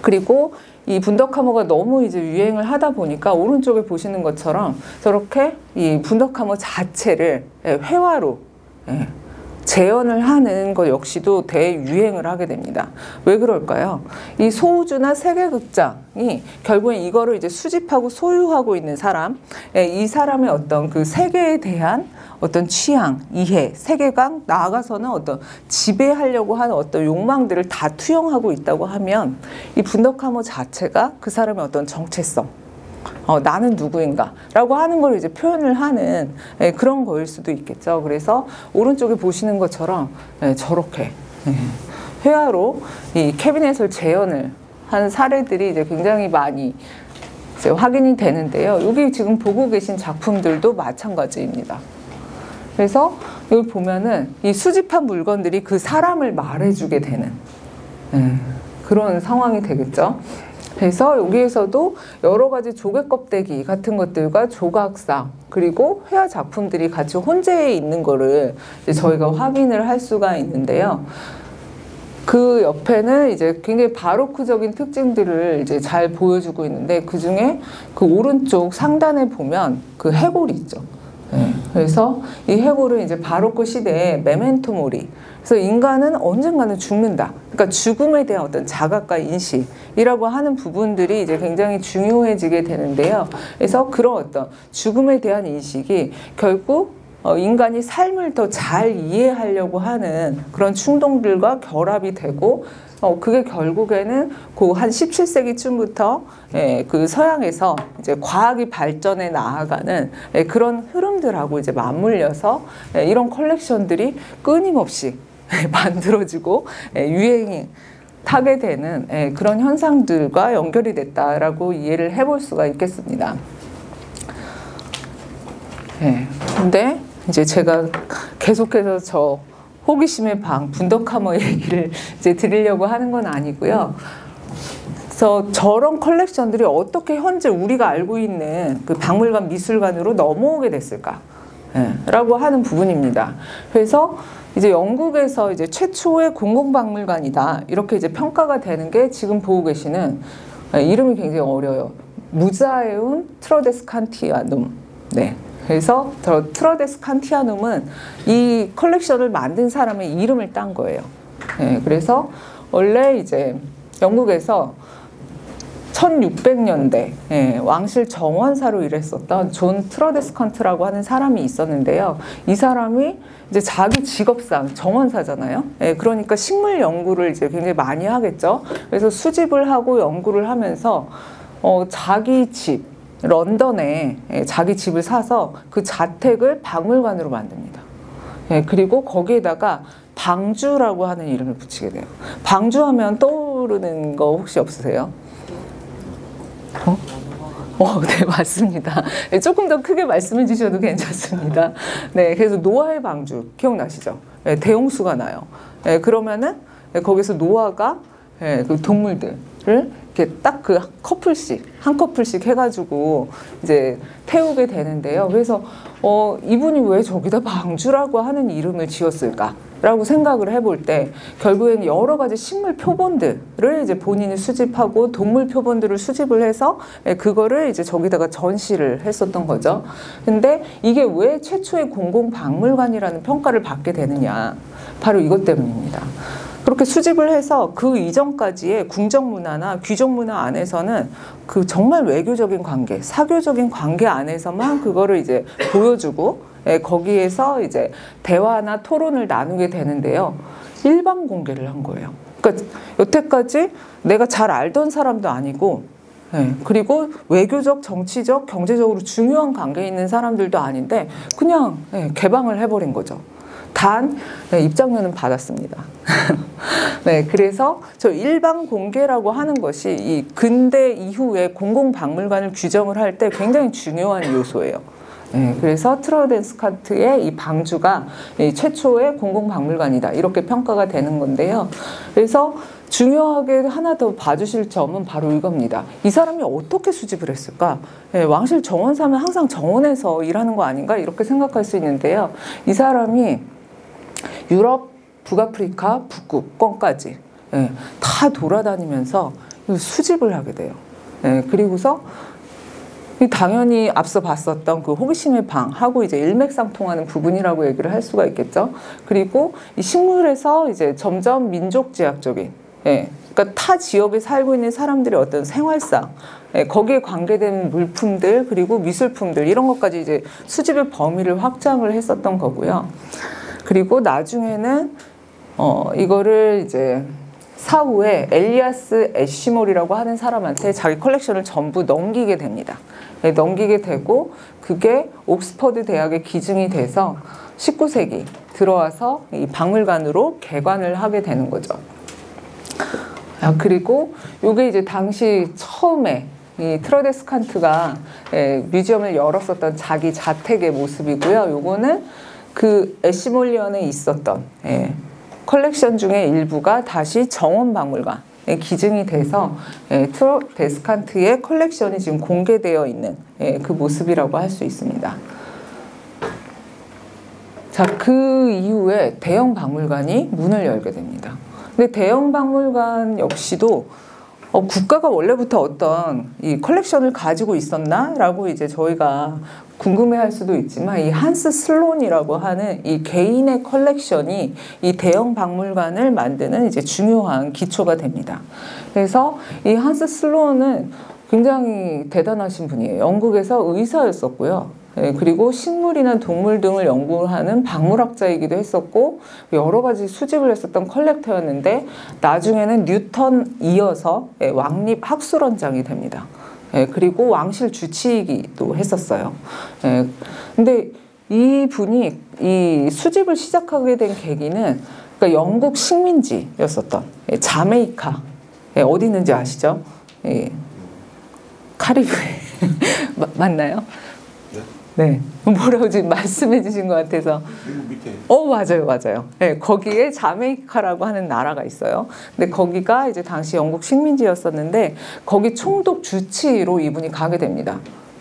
그리고 이 분더카머가 너무 이제 유행을 하다 보니까 오른쪽에 보시는 것처럼 저렇게 이 분더카머 자체를 회화로 재현을 하는 것 역시도 대유행을 하게 됩니다. 왜 그럴까요? 이 소우주나 세계극장이 결국엔 이거를 이제 수집하고 소유하고 있는 사람, 이 사람의 어떤 그 세계에 대한 어떤 취향, 이해, 세계관, 나아가서는 어떤 지배하려고 하는 어떤 욕망들을 다 투영하고 있다고 하면 이 분더카머 자체가 그 사람의 어떤 정체성, 나는 누구인가 라고 하는 걸 이제 표현을 하는 그런 거일 수도 있겠죠. 그래서 오른쪽에 보시는 것처럼 저렇게 회화로 이 캐비넷을 재현을 한 사례들이 이제 굉장히 많이 이제 확인이 되는데요. 여기 지금 보고 계신 작품들도 마찬가지입니다. 그래서 여기 보면은 이 수집한 물건들이 그 사람을 말해주게 되는 그런 상황이 되겠죠. 그래서 여기에서도 여러 가지 조개 껍데기 같은 것들과 조각상 그리고 회화 작품들이 같이 혼재해 있는 거를 이제 저희가 확인을 할 수가 있는데요. 그 옆에는 이제 굉장히 바로크적인 특징들을 이제 잘 보여주고 있는데 그 중에 그 오른쪽 상단에 보면 그 해골이 있죠. 그래서 이 해골은 이제 바로크 시대의 메멘토 모리. 그래서 인간은 언젠가는 죽는다. 그러니까 죽음에 대한 어떤 자각과 인식이라고 하는 부분들이 이제 굉장히 중요해지게 되는데요. 그래서 그런 어떤 죽음에 대한 인식이 결국 인간이 삶을 더 잘 이해하려고 하는 그런 충동들과 결합이 되고 그게 결국에는 그 한 17세기쯤부터 그 서양에서 이제 과학이 발전해 나아가는 그런 흐름들하고 이제 맞물려서 이런 컬렉션들이 끊임없이 만들어지고 유행이 타게 되는 그런 현상들과 연결이 됐다라고 이해를 해볼 수가 있겠습니다. 근데 이제 제가 계속해서 저 호기심의 방, 분더카머 얘기를 이제 드리려고 하는 건 아니고요. 그래서 저런 컬렉션들이 어떻게 현재 우리가 알고 있는 그 박물관, 미술관으로 넘어오게 됐을까? 라고 하는 부분입니다. 그래서 이제 영국에서 이제 최초의 공공박물관이다. 이렇게 이제 평가가 되는 게 지금 보고 계시는 이름이 굉장히 어려요. 무자에움 트러데스칸티아눔. 네. 그래서 트러데스칸티아눔은 이 컬렉션을 만든 사람의 이름을 딴 거예요. 그래서 원래 이제 영국에서 1600년대 왕실 정원사로 일했었던 존 트러데스칸트라고 하는 사람이 있었는데요. 이 사람이 이제 자기 직업상 정원사잖아요. 그러니까 식물 연구를 이제 굉장히 많이 하겠죠. 그래서 수집을 하고 연구를 하면서 자기 집 런던에 자기 집을 사서 그 자택을 박물관으로 만듭니다. 그리고 거기에다가 방주라고 하는 이름을 붙이게 돼요. 방주하면 떠오르는 거 혹시 없으세요? 네, 맞습니다. 조금 더 크게 말씀해 주셔도 괜찮습니다. 네, 그래서 노아의 방주 기억나시죠? 대홍수가 나요. 그러면은 거기서 노아가 그 동물들을 이렇게 딱 그 커플씩 한 커플씩 해가지고 이제 태우게 되는데요. 그래서 이분이 왜 저기다 방주라고 하는 이름을 지었을까라고 생각을 해볼 때 결국엔 여러 가지 식물 표본들을 이제 본인이 수집하고 동물 표본들을 수집을 해서 그거를 이제 저기다가 전시를 했었던 거죠. 근데 이게 왜 최초의 공공박물관이라는 평가를 받게 되느냐? 바로 이것 때문입니다. 그렇게 수집을 해서 그 이전까지의 궁정문화나 귀족문화 안에서는 그 정말 외교적인 관계, 사교적인 관계 안에서만 그거를 이제 보여주고 거기에서 이제 대화나 토론을 나누게 되는데요. 일반 공개를 한 거예요. 그러니까 여태까지 내가 잘 알던 사람도 아니고 그리고 외교적, 정치적, 경제적으로 중요한 관계에 있는 사람들도 아닌데 그냥 개방을 해버린 거죠. 단 입장료는 받았습니다. 네, 그래서 저 일반 공개라고 하는 것이 이 근대 이후에 공공박물관을 규정을 할 때 굉장히 중요한 요소예요. 네, 그래서 트로데스칸트의 이 방주가 이 최초의 공공박물관이다 이렇게 평가가 되는 건데요. 그래서 중요하게 하나 더 봐주실 점은 바로 이겁니다. 이 사람이 어떻게 수집을 했을까? 네, 왕실 정원사면 항상 정원에서 일하는 거 아닌가 이렇게 생각할 수 있는데요. 이 사람이 유럽, 북아프리카, 북극권까지 다 돌아다니면서 수집을 하게 돼요. 그리고서 당연히 앞서 봤었던 그 호기심의 방하고 이제 일맥상통하는 부분이라고 얘기를 할 수가 있겠죠. 그리고 이 식물에서 이제 점점 민족지향적인, 그러니까 타 지역에 살고 있는 사람들의 어떤 생활상, 거기에 관계된 물품들 그리고 미술품들 이런 것까지 이제 수집의 범위를 확장을 했었던 거고요. 그리고 나중에는 이거를 이제 사후에 엘리아스 애쉬몰이라고 하는 사람한테 자기 컬렉션을 전부 넘기게 됩니다. 넘기게 되고 그게 옥스퍼드 대학에 기증이 돼서 19세기 들어와서 이 박물관으로 개관을 하게 되는 거죠. 그리고 이게 이제 당시 처음에 이 트로데스칸트가 뮤지엄을 열었었던 자기 자택의 모습이고요. 요거는 그 애쉬몰리언에 있었던 컬렉션 중에 일부가 다시 정원박물관에 기증이 돼서 트로데스칸트의 컬렉션이 지금 공개되어 있는 그 모습이라고 할 수 있습니다. 자, 그 이후에 대형 박물관이 문을 열게 됩니다. 근데 대형 박물관 역시도 국가가 원래부터 어떤 이 컬렉션을 가지고 있었나라고 이제 저희가 궁금해할 수도 있지만 이 한스 슬론이라고 하는 이 개인의 컬렉션이 이 대형 박물관을 만드는 이제 중요한 기초가 됩니다. 그래서 이 한스 슬론은 굉장히 대단하신 분이에요. 영국에서 의사였었고요. 그리고 식물이나 동물 등을 연구하는 박물학자이기도 했었고 여러 가지 수집을 했었던 컬렉터였는데 나중에는 뉴턴 이어서 왕립 학술원장이 됩니다. 그리고 왕실 주치이기도 했었어요. 근데 이 분이 이 수집을 시작하게 된 계기는 그러니까 영국 식민지였었던 자메이카 어디 있는지 아시죠? 카리브해 맞나요? 네, 뭐라고 지금 말씀해 주신 것 같아서. 밑에. 맞아요, 맞아요. 네, 거기에 자메이카라고 하는 나라가 있어요. 근데 거기가 이제 당시 영국 식민지였었는데 거기 총독 주치의로 이분이 가게 됩니다.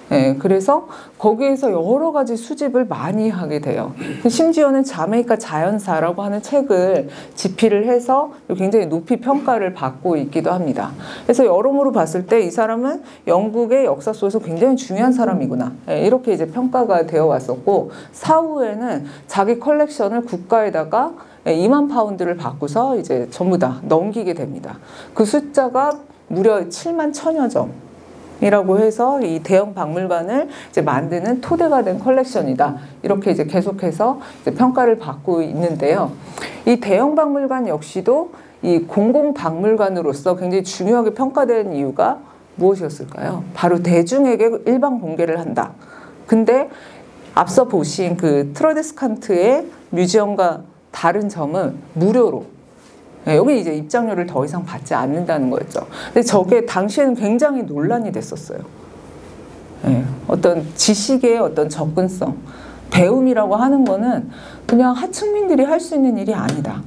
네, 그래서 거기에서 여러 가지 수집을 많이 하게 돼요. 심지어는 자메이카 자연사라고 하는 책을 집필을 해서 굉장히 높이 평가를 받고 있기도 합니다. 그래서 여러모로 봤을 때 이 사람은 영국의 역사 속에서 굉장히 중요한 사람이구나. 이렇게 이제 평가가 되어 왔었고 사후에는 자기 컬렉션을 국가에다가 2만 파운드를 받고서 이제 전부 다 넘기게 됩니다. 그 숫자가 무려 7만 1000여 점. 이라고 해서 이 대형 박물관을 이제 만드는 토대가 된 컬렉션이다. 이렇게 이제 계속해서 이제 평가를 받고 있는데요. 이 대형 박물관 역시도 이 공공 박물관으로서 굉장히 중요하게 평가된 이유가 무엇이었을까요? 바로 대중에게 일반 공개를 한다. 근데 앞서 보신 그 트로데스칸트의 뮤지엄과 다른 점은 무료로 여기 이제 입장료를 더 이상 받지 않는다는 거였죠. 근데 저게 당시에는 굉장히 논란이 됐었어요. 어떤 지식의 어떤 접근성, 배움이라고 하는 거는 그냥 하층민들이 할 수 있는 일이 아니다.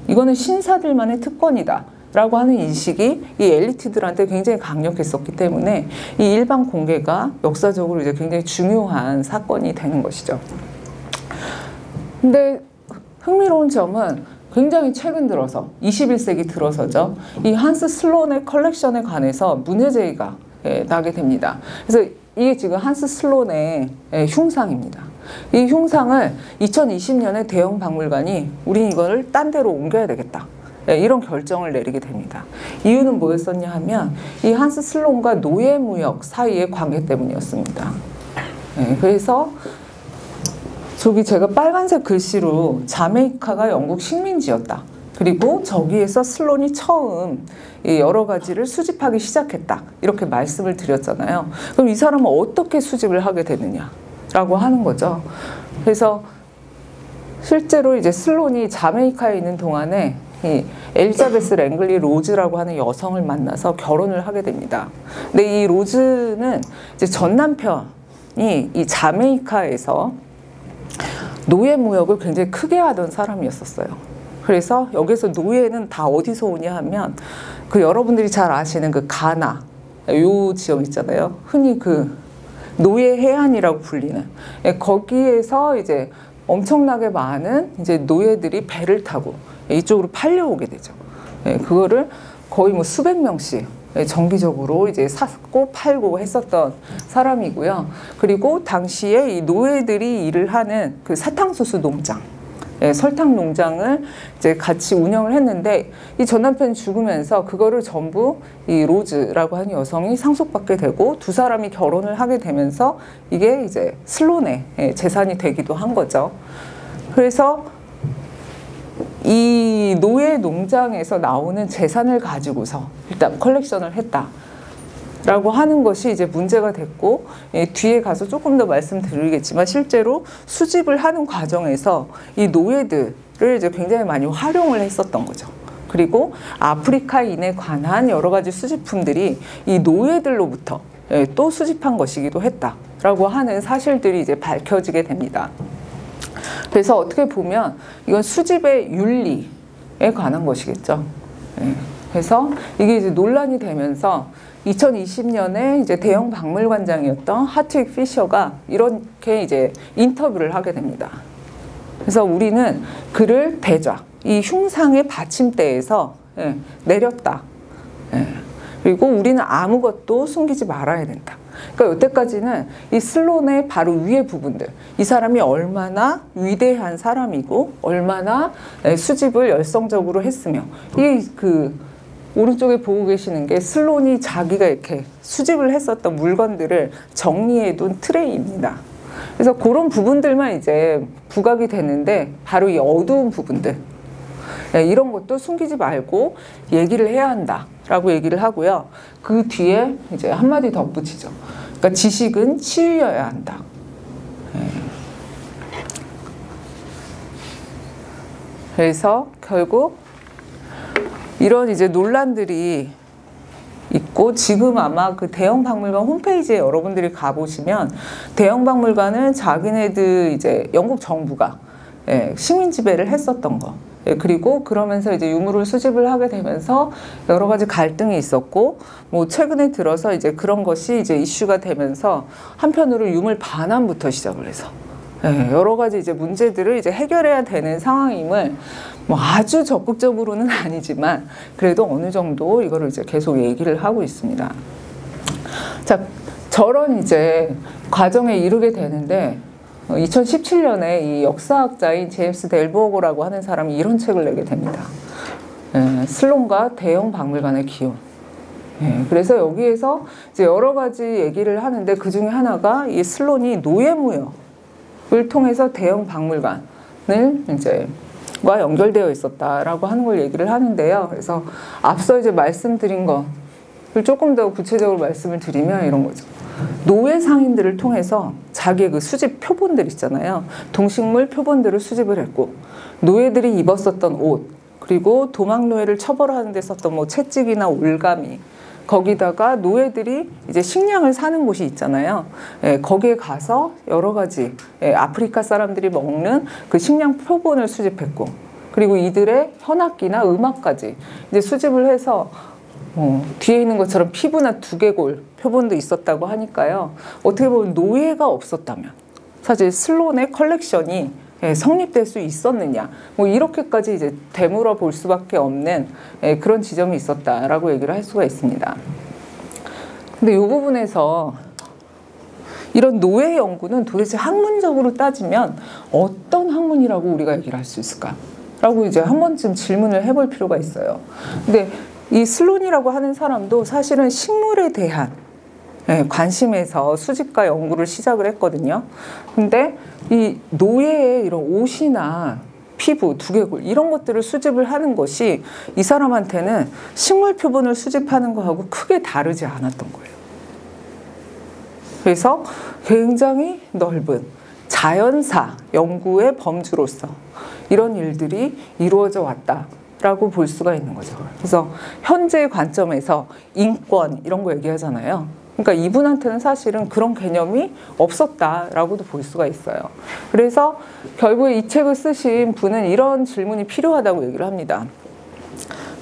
이거는 신사들만의 특권이다. 라고 하는 인식이 이 엘리트들한테 굉장히 강력했었기 때문에 이 일반 공개가 역사적으로 이제 굉장히 중요한 사건이 되는 것이죠. 근데 흥미로운 점은 굉장히 최근 들어서 21세기 들어서죠. 이 한스 슬론의 컬렉션에 관해서 문제제기가 나게 됩니다. 그래서 이게 지금 한스 슬론의 흉상입니다. 이 흉상을 2020년에 대형 박물관이 우린 이걸 딴 데로 옮겨야 되겠다. 이런 결정을 내리게 됩니다. 이유는 뭐였었냐 하면 이 한스 슬론과 노예무역 사이의 관계 때문이었습니다. 그래서 저기 제가 빨간색 글씨로 자메이카가 영국 식민지였다. 그리고 저기에서 슬론이 처음 여러 가지를 수집하기 시작했다. 이렇게 말씀을 드렸잖아요. 그럼 이 사람은 어떻게 수집을 하게 되느냐라고 하는 거죠. 그래서 실제로 이제 슬론이 자메이카에 있는 동안에 이 엘리자베스 랭글리 로즈라고 하는 여성을 만나서 결혼을 하게 됩니다. 근데 이 로즈는 이제 전 남편이 이 자메이카에서 노예 무역을 굉장히 크게 하던 사람이었었어요. 그래서 여기서 노예는 다 어디서 오냐 하면 그 여러분들이 잘 아시는 그 가나 요 지역 있잖아요. 흔히 그 노예 해안이라고 불리는 거기에서 이제 엄청나게 많은 이제 노예들이 배를 타고 이쪽으로 팔려오게 되죠. 그거를 거의 뭐 수백 명씩 정기적으로 이제 샀고 팔고 했었던 사람이고요. 그리고 당시에 이 노예들이 일을 하는 그 사탕수수 농장, 설탕 농장을 이제 같이 운영을 했는데 이 전 남편이 죽으면서 그거를 전부 이 로즈라고 하는 여성이 상속받게 되고 두 사람이 결혼을 하게 되면서 이게 이제 슬론의 재산이 되기도 한 거죠. 그래서 이 노예 농장에서 나오는 재산을 가지고서 일단 컬렉션을 했다라고 하는 것이 이제 문제가 됐고, 뒤에 가서 조금 더 말씀드리겠지만 실제로 수집을 하는 과정에서 이 노예들을 이제 굉장히 많이 활용을 했었던 거죠. 그리고 아프리카인에 관한 여러 가지 수집품들이 이 노예들로부터 또 수집한 것이기도 했다라고 하는 사실들이 이제 밝혀지게 됩니다. 그래서 어떻게 보면 이건 수집의 윤리에 관한 것이겠죠. 그래서 이게 이제 논란이 되면서 2020년에 이제 대형 박물관장이었던 하트윅 피셔가 이렇게 이제 인터뷰를 하게 됩니다. 그래서 우리는 그를 대좌, 이 흉상의 받침대에서 내렸다. 그리고 우리는 아무것도 숨기지 말아야 된다. 그러니까 여태까지는 이 슬론의 바로 위의 부분들, 이 사람이 얼마나 위대한 사람이고 얼마나 수집을 열성적으로 했으며, 이게 그 오른쪽에 보고 계시는 게 슬론이 자기가 이렇게 수집을 했었던 물건들을 정리해둔 트레이입니다. 그래서 그런 부분들만 이제 부각이 되는데 바로 이 어두운 부분들, 이런 것도 숨기지 말고 얘기를 해야 한다라고 얘기를 하고요. 그 뒤에 이제 한마디 덧붙이죠. 그러니까 지식은 치유여야 한다. 그래서 결국 이런 이제 논란들이 있고, 지금 아마 그 대형 박물관 홈페이지에 여러분들이 가보시면 대형 박물관은 자기네들 이제 영국 정부가 식민 지배를 했었던 거, 그리고 그러면서 이제 유물을 수집을 하게 되면서 여러 가지 갈등이 있었고, 뭐 최근에 들어서 이제 그런 것이 이제 이슈가 되면서 한편으로 유물 반환부터 시작을 해서 여러 가지 이제 문제들을 이제 해결해야 되는 상황임을 뭐 아주 적극적으로는 아니지만 그래도 어느 정도 이거를 이제 계속 얘기를 하고 있습니다. 자, 저런 이제 과정에 이르게 되는데 2017년에 이 역사학자인 제임스 델보어라고 하는 사람이 이런 책을 내게 됩니다. 슬론과 대형 박물관의 기원. 그래서 여기에서 이제 여러 가지 얘기를 하는데 그 중에 하나가 이 슬론이 노예무역을 통해서 대형 박물관을 이제 과 연결되어 있었다라고 하는 걸 얘기를 하는데요. 그래서 앞서 이제 말씀드린 것을 조금 더 구체적으로 말씀을 드리면 이런 거죠. 노예 상인들을 통해서 자기의 그 수집 표본들 있잖아요. 동식물 표본들을 수집을 했고, 노예들이 입었었던 옷, 그리고 도망 노예를 처벌하는 데 썼던 뭐 채찍이나 올가미, 거기다가 노예들이 이제 식량을 사는 곳이 있잖아요. 거기에 가서 여러 가지 아프리카 사람들이 먹는 그 식량 표본을 수집했고, 그리고 이들의 현악기나 음악까지 이제 수집을 해서 뒤에 있는 것처럼 피부나 두개골 표본도 있었다고 하니까요. 어떻게 보면 노예가 없었다면 사실 슬론의 컬렉션이 성립될 수 있었느냐, 뭐 이렇게까지 이제 되물어 볼 수밖에 없는 그런 지점이 있었다라고 얘기를 할 수가 있습니다. 근데 이 부분에서 이런 노예 연구는 도대체 학문적으로 따지면 어떤 학문이라고 우리가 얘기를 할 수 있을까라고 이제 한 번쯤 질문을 해볼 필요가 있어요. 근데 이 슬론이라고 하는 사람도 사실은 식물에 대한 관심에서 수집과 연구를 시작을 했거든요. 근데 이 노예의 이런 옷이나 피부, 두개골 이런 것들을 수집을 하는 것이 이 사람한테는 식물 표본을 수집하는 거하고 크게 다르지 않았던 거예요. 그래서 굉장히 넓은 자연사 연구의 범주로서 이런 일들이 이루어져 왔다라고 볼 수가 있는 거죠. 그래서 현재의 관점에서 인권 이런 거 얘기하잖아요. 그러니까 이분한테는 사실은 그런 개념이 없었다라고도 볼 수가 있어요. 그래서 결국에 이 책을 쓰신 분은 이런 질문이 필요하다고 얘기를 합니다.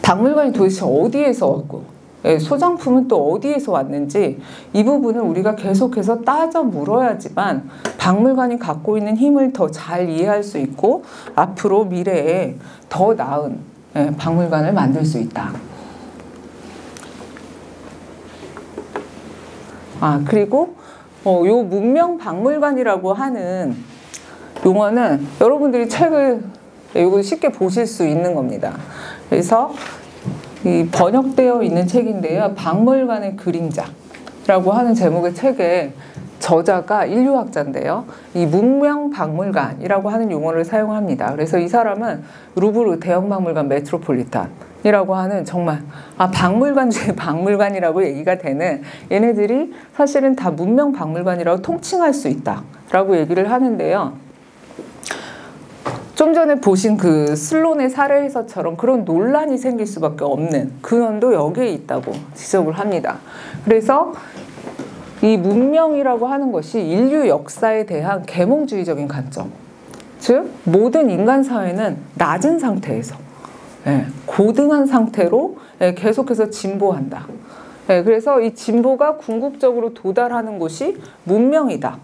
박물관이 도대체 어디에서 왔고 소장품은 또 어디에서 왔는지 이 부분을 우리가 계속해서 따져 물어야지만 박물관이 갖고 있는 힘을 더 잘 이해할 수 있고 앞으로 미래에 더 나은 박물관을 만들 수 있다. 그리고 요 문명박물관이라고 하는 용어는 여러분들이 책을 이거 쉽게 보실 수 있는 겁니다. 그래서 이 번역되어 있는 책인데요. 박물관의 그림자라고 하는 제목의 책에 저자가 인류학자인데요. 이 문명박물관이라고 하는 용어를 사용합니다. 그래서 이 사람은 루브르 대형박물관 메트로폴리탄이라고 하는 정말 박물관 중에 박물관이라고 얘기가 되는 얘네들이 사실은 다 문명박물관이라고 통칭할 수 있다라고 얘기를 하는데요. 좀 전에 보신 그 슬론의 사례에서처럼 그런 논란이 생길 수밖에 없는 근원도 여기에 있다고 지적을 합니다. 그래서 이 문명이라고 하는 것이 인류 역사에 대한 계몽주의적인 관점, 즉 모든 인간 사회는 낮은 상태에서 고등한 상태로 계속해서 진보한다. 그래서 이 진보가 궁극적으로 도달하는 곳이 문명이다.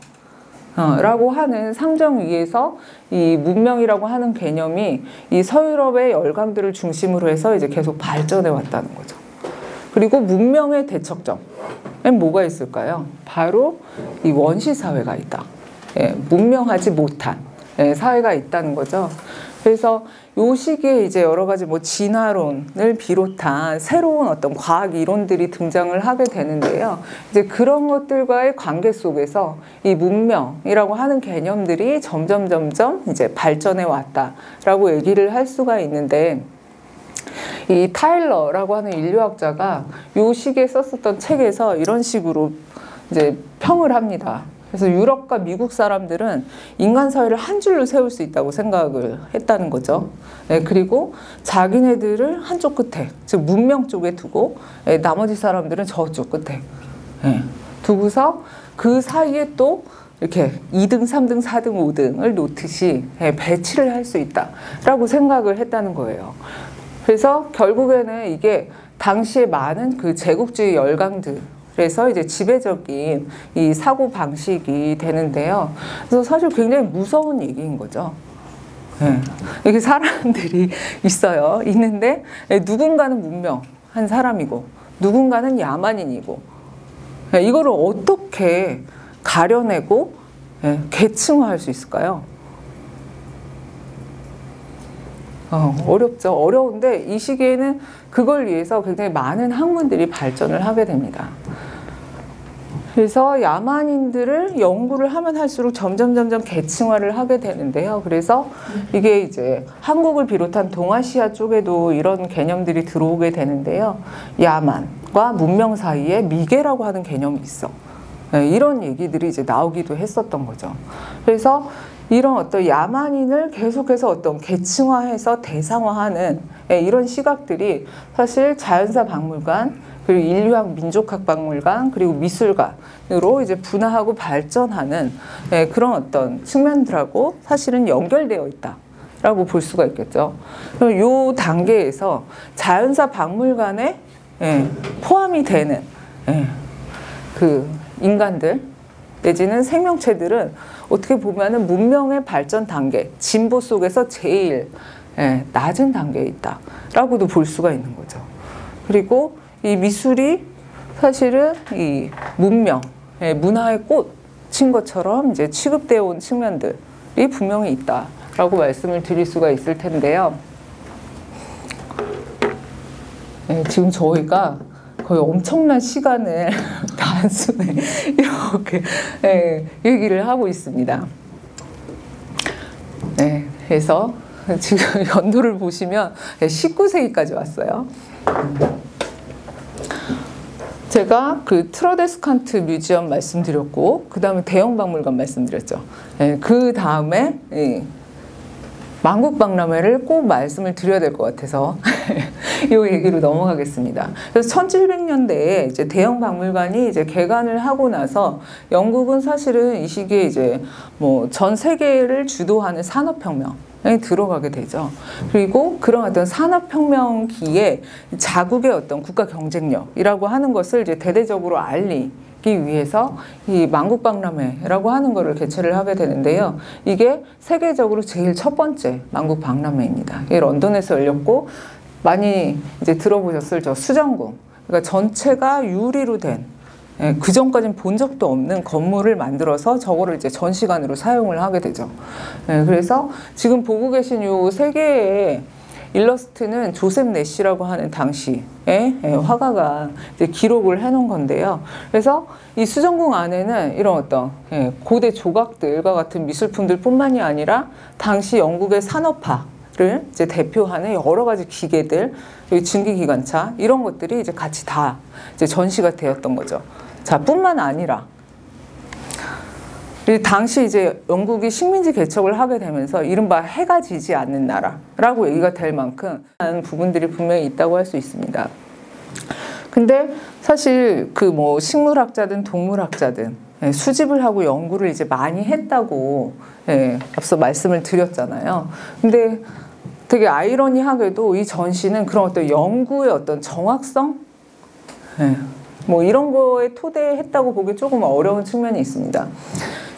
라고 하는 상정 위에서 이 문명이라고 하는 개념이 이 서유럽의 열강들을 중심으로 해서 이제 계속 발전해 왔다는 거죠. 그리고 문명의 대척점엔 뭐가 있을까요? 바로 이 원시 사회가 있다. 문명하지 못한 사회가 있다는 거죠. 그래서 요 시기에 이제 여러 가지 진화론을 비롯한 새로운 어떤 과학 이론들이 등장을 하게 되는데요. 이제 그런 것들과의 관계 속에서 이 문명이라고 하는 개념들이 점점 이제 발전해 왔다라고 얘기를 할 수가 있는데, 이 타일러라고 하는 인류학자가 요 시기에 썼었던 책에서 이런 식으로 이제 평을 합니다. 그래서 유럽과 미국 사람들은 인간 사회를 한 줄로 세울 수 있다고 생각을 했다는 거죠. 그리고 자기네들을 한쪽 끝에, 즉 문명 쪽에 두고 나머지 사람들은 저쪽 끝에 두고서 그 사이에 또 이렇게 2등, 3등, 4등, 5등을 놓듯이 배치를 할 수 있다라고 생각을 했다는 거예요. 그래서 결국에는 이게 당시에 많은 그 제국주의 열강들 그래서 이제 지배적인 이 사고 방식이 되는데요. 그래서 사실 굉장히 무서운 얘기인 거죠. 이렇게 사람들이 있어요. 있는데 누군가는 문명한 사람이고 누군가는 야만인이고 이거를 어떻게 가려내고 계층화할 수 있을까요? 어렵죠. 어려운데 이 시기에는 그걸 위해서 굉장히 많은 학문들이 발전을 하게 됩니다. 그래서 야만인들을 연구를 하면 할수록 점점 계층화를 하게 되는데요. 그래서 이게 이제 한국을 비롯한 동아시아 쪽에도 이런 개념들이 들어오게 되는데요. 야만과 문명 사이에 미개라고 하는 개념이 있어. 이런 얘기들이 이제 나오기도 했었던 거죠. 그래서 이런 어떤 야만인을 계속해서 어떤 계층화해서 대상화하는 이런 시각들이 사실 자연사 박물관, 그리고 인류학 민족학 박물관, 그리고 미술관으로 이제 분화하고 발전하는 그런 어떤 측면들하고 사실은 연결되어 있다라고 볼 수가 있겠죠. 이 단계에서 자연사 박물관에 포함이 되는 그 인간들 내지는 생명체들은 어떻게 보면은 문명의 발전 단계, 진보 속에서 제일 낮은 단계에 있다라고도 볼 수가 있는 거죠. 그리고 이 미술이 사실은 이 문명, 문화의 꽃인 것처럼 이제 취급되어 온 측면들이 분명히 있다라고 말씀을 드릴 수가 있을 텐데요. 지금 저희가 거의 엄청난 시간을 단순히 이렇게 얘기를 하고 있습니다. 그래서 지금 연도를 보시면 19세기까지 왔어요. 제가 그 트라데스칸트 뮤지엄 말씀드렸고, 그 다음에 대형 박물관 말씀드렸죠. 예, 그 다음에 만국박람회를 꼭 말씀을 드려야 될 것 같아서 이 얘기로 넘어가겠습니다. 그래서 1700년대에 이제 대형 박물관이 이제 개관을 하고 나서 영국은 사실은 이 시기에 이제 뭐 전 세계를 주도하는 산업혁명에 들어가게 되죠. 그리고 그런 어떤 산업혁명기에 자국의 어떤 국가 경쟁력이라고 하는 것을 이제 대대적으로 알리기 위해서 이 만국박람회라고 하는 것을 개최를 하게 되는데요. 이게 세계적으로 제일 첫 번째 만국박람회입니다. 이게 런던에서 열렸고, 많이 이제 들어보셨을 저 수정궁, 그러니까 전체가 유리로 된, 그 전까지는 본 적도 없는 건물을 만들어서 저거를 이제 전시관으로 사용을 하게 되죠. 그래서 지금 보고 계신 요 세 개의 일러스트는 조셉 내시라고 하는 당시의 화가가 이제 기록을 해놓은 건데요. 그래서 이 수정궁 안에는 이런 어떤 고대 조각들과 같은 미술품들 뿐만이 아니라 당시 영국의 산업화를 이제 대표하는 여러 가지 기계들, 증기기관차 이런 것들이 이제 같이 다 이제 전시가 되었던 거죠. 자, 뿐만 아니라 당시 이제 영국이 식민지 개척을 하게 되면서 이른바 해가 지지 않는 나라라고 얘기가 될 만큼 많은 부분들이 분명히 있다고 할 수 있습니다. 근데 사실 그 뭐 식물학자든 동물학자든 수집을 하고 연구를 이제 많이 했다고 앞서 말씀을 드렸잖아요. 근데 되게 아이러니하게도 이 전시는 그런 어떤 연구의 어떤 정확성? 뭐 이런 거에 토대했다고 보기 조금 어려운 측면이 있습니다.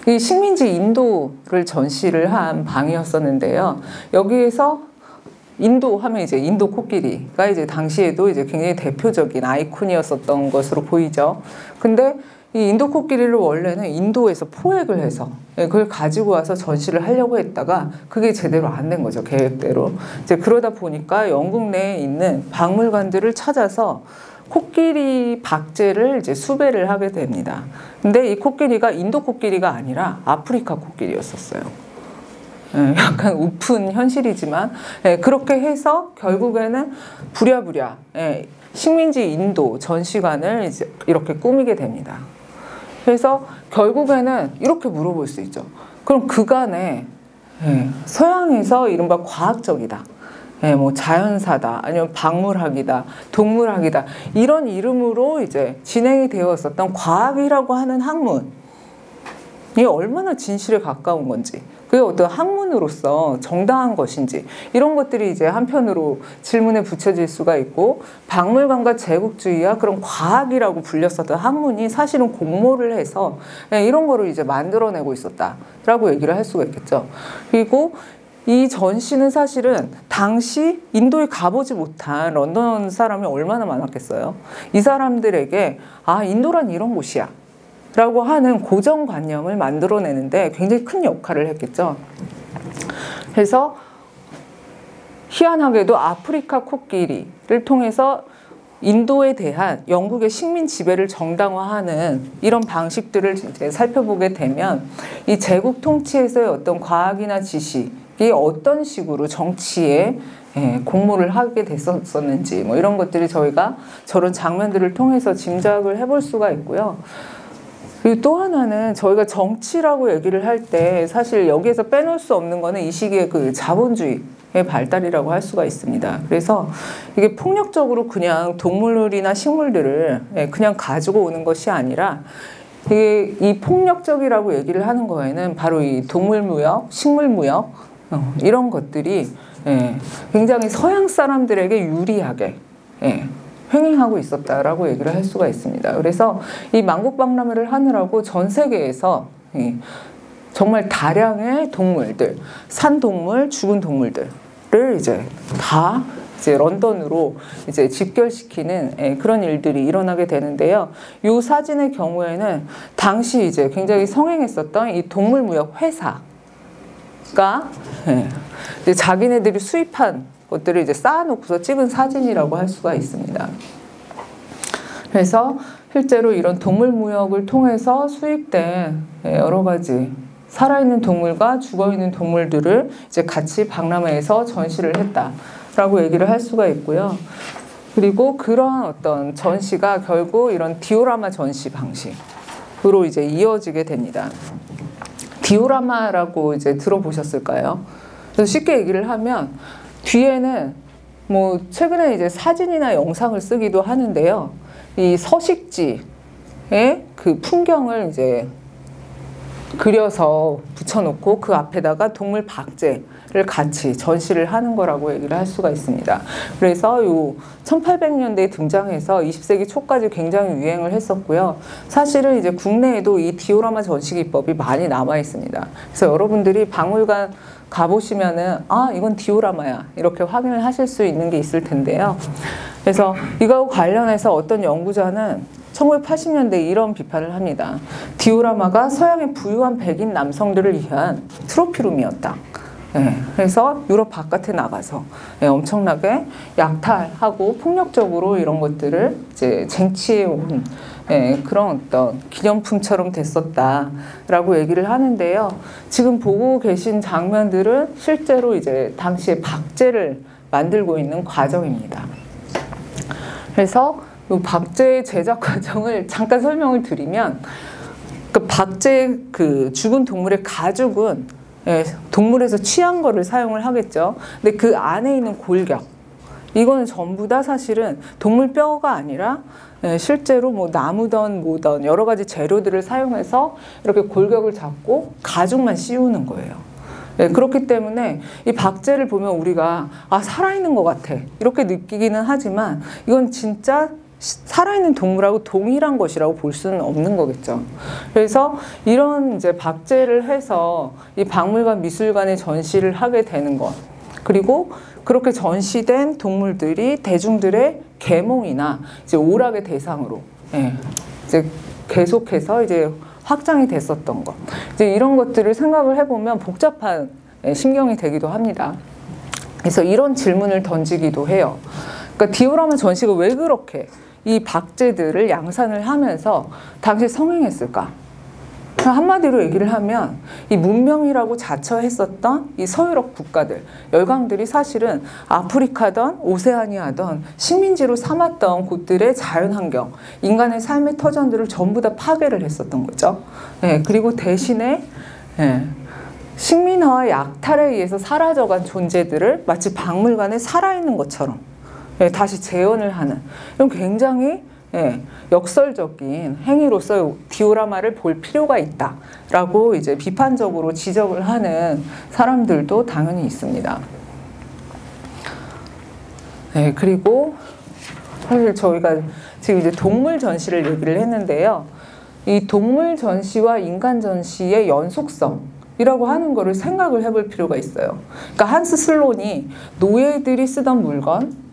이 식민지 인도를 전시를 한 방이었었는데요. 여기에서 인도 하면 이제 인도 코끼리가 이제 당시에도 이제 굉장히 대표적인 아이콘이었었던 것으로 보이죠. 근데 이 인도 코끼리를 원래는 인도에서 포획을 해서 그걸 가지고 와서 전시를 하려고 했다가 그게 제대로 안 된 거죠, 계획대로. 이제 그러다 보니까 영국 내에 있는 박물관들을 찾아서 코끼리 박제를 이제 수배를 하게 됩니다. 근데 이 코끼리가 인도 코끼리가 아니라 아프리카 코끼리였었어요. 약간 우픈 현실이지만 그렇게 해서 결국에는 부랴부랴 식민지 인도 전시관을 이제 이렇게 꾸미게 됩니다. 그래서 결국에는 이렇게 물어볼 수 있죠. 그럼 그간에 서양에서 이른바 과학적이다, 뭐 자연사다, 아니면 박물학이다, 동물학이다, 이런 이름으로 이제 진행이 되어 있었던 과학이라고 하는 학문이 얼마나 진실에 가까운 건지, 그게 어떤 학문으로서 정당한 것인지, 이런 것들이 이제 한편으로 질문에 붙여질 수가 있고, 박물관과 제국주의와 그런 과학이라고 불렸었던 학문이 사실은 공모를 해서 이런 거를 이제 만들어내고 있었다라고 얘기를 할 수가 있겠죠. 그리고 이 전시는 사실은 당시 인도에 가보지 못한 런던 사람이 얼마나 많았겠어요. 이 사람들에게 아, 인도란 이런 곳이야 라고 하는 고정관념을 만들어내는데 굉장히 큰 역할을 했겠죠. 그래서 희한하게도 아프리카 코끼리를 통해서 인도에 대한 영국의 식민 지배를 정당화하는 이런 방식들을 이제 살펴보게 되면 이 제국 통치에서의 어떤 과학이나 지식이 어떤 식으로 정치에 공모를 하게 됐었는지 뭐 이런 것들이 저희가 저런 장면들을 통해서 짐작을 해볼 수가 있고요. 그리고 또 하나는 저희가 정치라고 얘기를 할 때 사실 여기에서 빼놓을 수 없는 거는 이 시기의 그 자본주의의 발달이라고 할 수가 있습니다. 그래서 이게 폭력적으로 그냥 동물이나 식물들을 그냥 가지고 오는 것이 아니라 이게 이 폭력적이라고 얘기를 하는 거에는 바로 이 동물무역, 식물무역 이런 것들이 굉장히 서양 사람들에게 유리하게 횡행하고 있었다라고 얘기를 할 수가 있습니다. 그래서 이 만국박람회를 하느라고 전 세계에서 정말 다량의 동물들, 산동물, 죽은 동물들을 이제 다 이제 런던으로 이제 집결시키는 그런 일들이 일어나게 되는데요. 이 사진의 경우에는 당시 이제 굉장히 성행했었던 이 동물무역 회사가 이제 자기네들이 수입한 것들을 이제 쌓아놓고서 찍은 사진이라고 할 수가 있습니다. 그래서 실제로 이런 동물무역을 통해서 수입된 여러 가지 살아있는 동물과 죽어있는 동물들을 이제 같이 박람회에서 전시를 했다라고 얘기를 할 수가 있고요. 그리고 그러한 어떤 전시가 결국 이런 디오라마 전시 방식으로 이제 이어지게 됩니다. 디오라마라고 이제 들어보셨을까요? 그래서 쉽게 얘기를 하면 뒤에는 뭐 최근에 이제 사진이나 영상을 쓰기도 하는데요. 이 서식지의 그 풍경을 이제 그려서 붙여놓고 그 앞에다가 동물 박제를 같이 전시를 하는 거라고 얘기를 할 수가 있습니다. 그래서 요 1800년대에 등장해서 20세기 초까지 굉장히 유행을 했었고요. 사실은 이제 국내에도 이 디오라마 전시 기법이 많이 남아 있습니다. 그래서 여러분들이 박물관 가보시면은 아 이건 디오라마야 이렇게 확인을 하실 수 있는 게 있을 텐데요. 그래서 이거하고 관련해서 어떤 연구자는 1980년대에 이런 비판을 합니다. 디오라마가 서양의 부유한 백인 남성들을 위한 트로피룸이었다. 예, 그래서 유럽 바깥에 나가서 엄청나게 약탈하고 폭력적으로 이런 것들을 이제 쟁취해 온 그런 어떤 기념품처럼 됐었다라고 얘기를 하는데요. 지금 보고 계신 장면들은 실제로 이제 당시에 박제를 만들고 있는 과정입니다. 그래서 이 박제 제작 과정을 잠깐 설명을 드리면, 그 박제 그 죽은 동물의 가죽은 동물에서 취한 거를 사용을 하겠죠. 근데 그 안에 있는 골격, 이거는 전부 다 사실은 동물 뼈가 아니라 실제로 뭐 나무든 뭐든 여러 가지 재료들을 사용해서 이렇게 골격을 잡고 가죽만 씌우는 거예요. 그렇기 때문에 이 박제를 보면 우리가 아 살아있는 것 같아 이렇게 느끼기는 하지만 이건 진짜 살아있는 동물하고 동일한 것이라고 볼 수는 없는 거겠죠. 그래서 이런 이제 박제를 해서 이 박물관 미술관에 전시를 하게 되는 것, 그리고 그렇게 전시된 동물들이 대중들의 계몽이나 이제 오락의 대상으로 이제 계속해서 이제 확장이 됐었던 것, 이제 이런 것들을 생각을 해보면 복잡한 심경이 되기도 합니다. 그래서 이런 질문을 던지기도 해요. 그러니까 디오라마 전시가 왜 그렇게 이 박제들을 양산을 하면서 당시에 성행했을까? 한마디로 얘기를 하면 이 문명이라고 자처했었던 이 서유럽 국가들, 열강들이 사실은 아프리카든 오세아니아든 식민지로 삼았던 곳들의 자연환경, 인간의 삶의 터전들을 전부 다 파괴를 했었던 거죠. 그리고 대신에 식민화와 약탈에 의해서 사라져간 존재들을 마치 박물관에 살아있는 것처럼 다시 재현을 하는 이런 굉장히 역설적인 행위로서 디오라마를 볼 필요가 있다라고 이제 비판적으로 지적을 하는 사람들도 당연히 있습니다. 그리고 사실 저희가 지금 이제 동물 전시를 얘기를 했는데요. 이 동물 전시와 인간 전시의 연속성이라고 하는 거를 생각을 해볼 필요가 있어요. 그러니까 한스 슬론이 노예들이 쓰던 물건,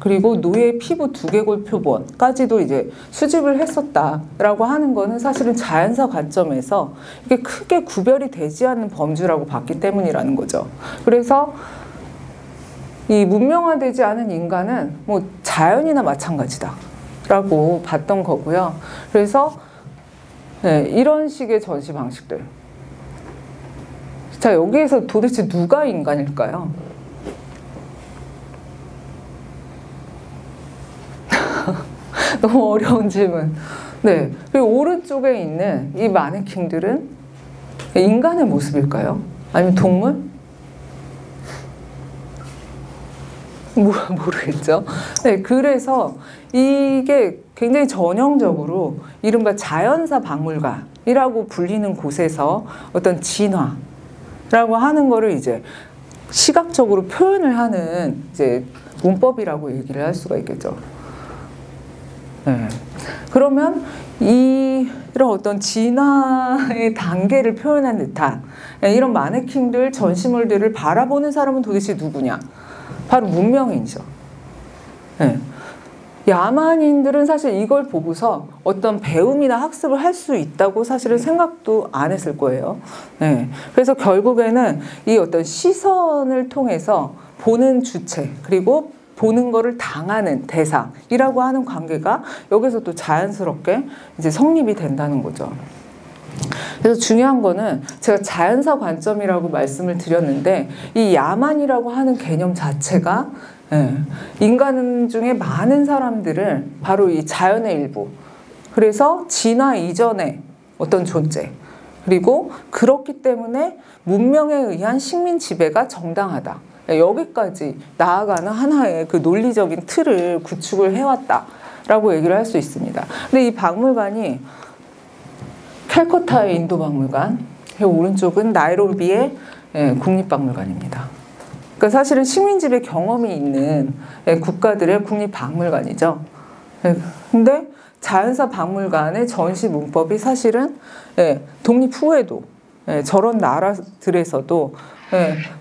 그리고 노예 피부 두개골 표본까지도 이제 수집을 했었다라고 하는 거는 사실은 자연사 관점에서 이게 크게 구별이 되지 않는 범주라고 봤기 때문이라는 거죠. 그래서 이 문명화되지 않은 인간은 뭐 자연이나 마찬가지다라고 봤던 거고요. 그래서 이런 식의 전시 방식들. 자, 여기에서 도대체 누가 인간일까요? 너무 어려운 질문. 그리고 오른쪽에 있는 이 마네킹들은 인간의 모습일까요? 아니면 동물? 모르겠죠. 그래서 이게 굉장히 전형적으로 이른바 자연사 박물관이라고 불리는 곳에서 어떤 진화라고 하는 거를 이제 시각적으로 표현을 하는 이제 문법이라고 얘기를 할 수가 있겠죠. 그러면 이런 어떤 진화의 단계를 표현한 듯한 이런 마네킹들, 전시물들을 바라보는 사람은 도대체 누구냐? 바로 문명인이죠. 야만인들은 사실 이걸 보고서 어떤 배움이나 학습을 할 수 있다고 사실은 생각도 안 했을 거예요. 그래서 결국에는 이 어떤 시선을 통해서 보는 주체, 그리고 보는 거를 당하는 대상이라고 하는 관계가 여기서 또 자연스럽게 이제 성립이 된다는 거죠. 그래서 중요한 거는 제가 자연사 관점이라고 말씀을 드렸는데 이 야만이라고 하는 개념 자체가 예, 인간 중에 많은 사람들을 바로 이 자연의 일부, 그래서 진화 이전의 어떤 존재, 그리고 그렇기 때문에 문명에 의한 식민 지배가 정당하다. 여기까지 나아가는 하나의 그 논리적인 틀을 구축을 해왔다라고 얘기를 할 수 있습니다. 근데 이 박물관이 캘커타의 인도 박물관, 오른쪽은 나이로비의 국립박물관입니다. 그러니까 사실은 식민 지배 경험이 있는 국가들의 국립박물관이죠. 근데 자연사 박물관의 전시 문법이 사실은 독립 후에도 저런 나라들에서도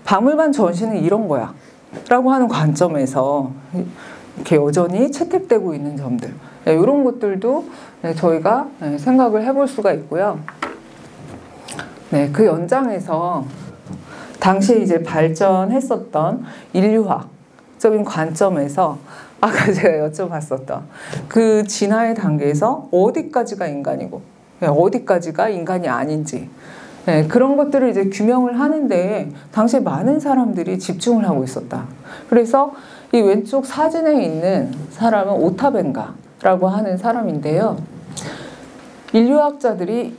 박물관 전시는 이런 거야 라고 하는 관점에서 이렇게 여전히 채택되고 있는 점들, 이런 것들도 저희가 생각을 해볼 수가 있고요. 그 연장에서 당시에 이제 발전했었던 인류학적인 관점에서 아까 제가 여쭤봤었던 그 진화의 단계에서 어디까지가 인간이고 어디까지가 인간이 아닌지, 그런 것들을 이제 규명을 하는데 당시에 많은 사람들이 집중을 하고 있었다. 그래서 이 왼쪽 사진에 있는 사람은 오타벤가라고 하는 사람인데요. 인류학자들이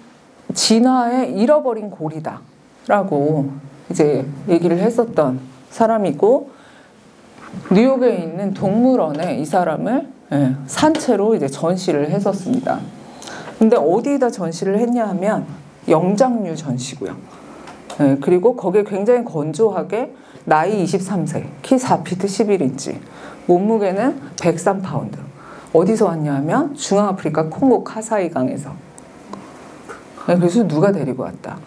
진화의 잃어버린 고리다라고 이제 얘기를 했었던 사람이고, 뉴욕에 있는 동물원에 이 사람을 산채로 이제 전시를 했었습니다. 근데 어디에다 전시를 했냐 하면 영장류 전시고요. 그리고 거기에 굉장히 건조하게 나이 23세, 키 4피트 11인치, 몸무게는 103파운드. 어디서 왔냐 하면 중앙아프리카 콩고 카사이강에서. 그래서 누가 데리고 왔다.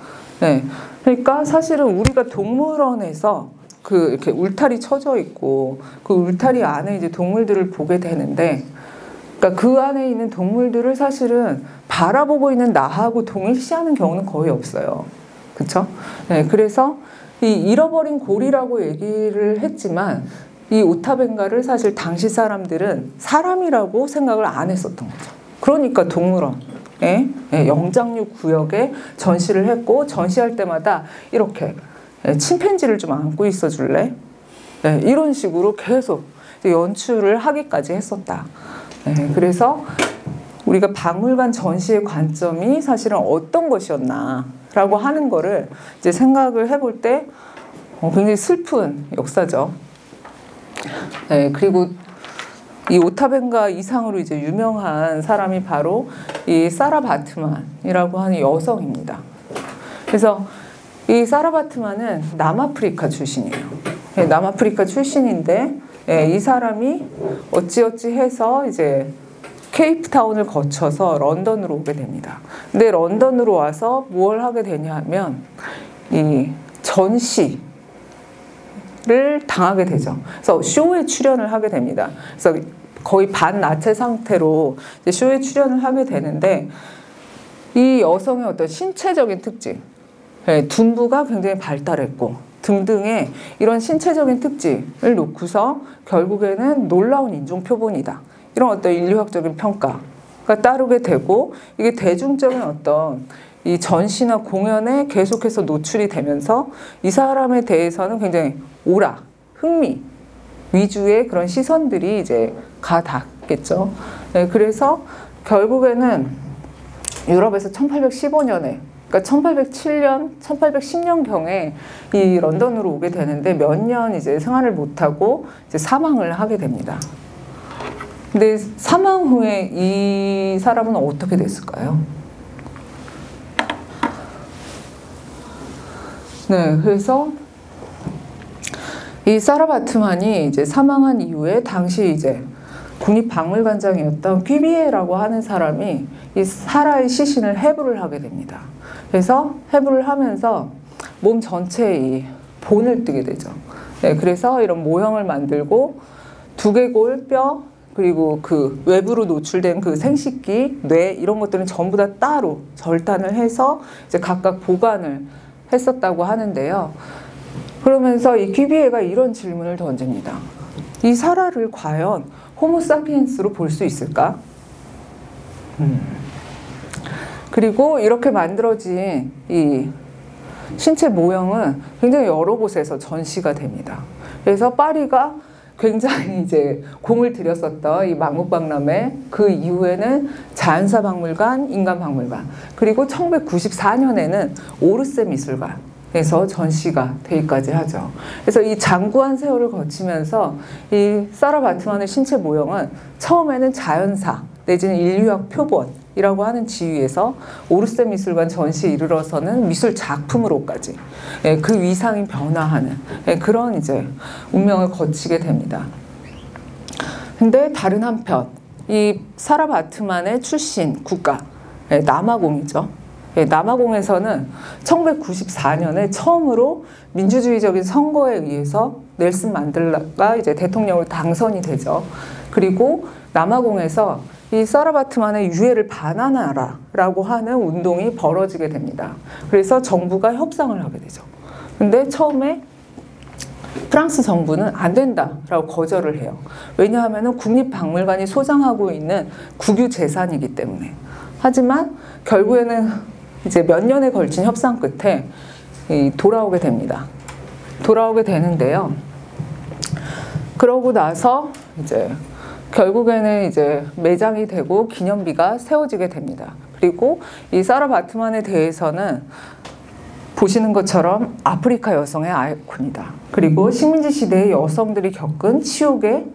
그러니까 사실은 우리가 동물원에서 그 이렇게 울타리 쳐져 있고 그 울타리 안에 이제 동물들을 보게 되는데, 그러니까 그 안에 있는 동물들을 사실은 바라보고 있는 나하고 동일시하는 경우는 거의 없어요. 그렇죠? 그래서 이 잃어버린 고리라고 얘기를 했지만 이 오타벤가를 사실 당시 사람들은 사람이라고 생각을 안 했었던 거죠. 그러니까 동물원 영장류 구역에 전시를 했고, 전시할 때마다 이렇게 침팬지를 좀 안고 있어 줄래? 이런 식으로 계속 연출을 하기까지 했었다. 그래서 우리가 박물관 전시의 관점이 사실은 어떤 것이었나라고 하는 거를 이제 생각을 해볼 때 굉장히 슬픈 역사죠. 그리고 이 오타벤가 이상으로 이제 유명한 사람이 바로 이 사라 바트만이라고 하는 여성입니다. 그래서 이 사라 바트만은 남아프리카 출신이에요. 남아프리카 출신인데 이 사람이 어찌어찌 해서 이제 케이프타운을 거쳐서 런던으로 오게 됩니다. 근데 런던으로 와서 뭘 하게 되냐 하면 이 전시를 당하게 되죠. 그래서 쇼에 출연을 하게 됩니다. 그래서 거의 반나체 상태로 이제 쇼에 출연을 하게 되는데, 이 여성의 어떤 신체적인 특징, 둔부가 굉장히 발달했고 등등의 이런 신체적인 특징을 놓고서 결국에는 놀라운 인종 표본이다, 이런 어떤 인류학적인 평가가 따르게 되고, 이게 대중적인 어떤 이 전시나 공연에 계속해서 노출이 되면서 이 사람에 대해서는 굉장히 오락, 흥미 위주의 그런 시선들이 이제 가닿겠죠. 그래서 결국에는 유럽에서 1815년에, 그러니까 1807년, 1810년경에 이 런던으로 오게 되는데 몇 년 이제 생활을 못하고 이제 사망을 하게 됩니다. 근데 사망 후에 이 사람은 어떻게 됐을까요? 그래서 이 사라 바트만이 이제 사망한 이후에 당시 이제 국립박물관장이었던 퀴비에라고 하는 사람이 이 사라의 시신을 해부를 하게 됩니다. 그래서 해부를 하면서 몸 전체에 이 본을 뜨게 되죠. 그래서 이런 모형을 만들고 두개골, 뼈, 그리고 그 외부로 노출된 그 생식기, 뇌, 이런 것들은 전부 다 따로 절단을 해서 이제 각각 보관을 했었다고 하는데요. 그러면서 이 퀴비에가 이런 질문을 던집니다. 이 사라를 과연 호모사피엔스로 볼 수 있을까? 그리고 이렇게 만들어진 이 신체 모형은 굉장히 여러 곳에서 전시가 됩니다. 그래서 파리가 굉장히 이제 공을 들였었던 이 만국박람회, 그 이후에는 자연사박물관, 인간박물관, 그리고 1994년에는 오르세 미술관에서 전시가 되기까지 하죠. 그래서 이 장구한 세월을 거치면서 이 사라 바트만의 신체 모형은 처음에는 자연사 내지는 인류학 표본이라고 하는 지위에서 오르세 미술관 전시에 이르러서는 미술 작품으로까지 그 위상이 변화하는 그런 이제 운명을 거치게 됩니다. 근데 다른 한편 이 사라 바트만의 출신 국가 남아공이죠. 남아공에서는 1994년에 처음으로 민주주의적인 선거에 의해서 넬슨 만델라가 이제 대통령으로 당선이 되죠. 그리고 남아공에서 이 사라 바트만의 유해를 반환하라라고 하는 운동이 벌어지게 됩니다. 그래서 정부가 협상을 하게 되죠. 근데 처음에 프랑스 정부는 안 된다라고 거절을 해요. 왜냐하면 국립박물관이 소장하고 있는 국유 재산이기 때문에. 하지만 결국에는 이제 몇 년에 걸친 협상 끝에 돌아오게 됩니다. 돌아오게 되는데요. 그러고 나서 이제 결국에는 이제 매장이 되고 기념비가 세워지게 됩니다. 그리고 이 사라 바트만에 대해서는 보시는 것처럼 아프리카 여성의 아이콘이다. 그리고 식민지 시대의 여성들이 겪은 치욕의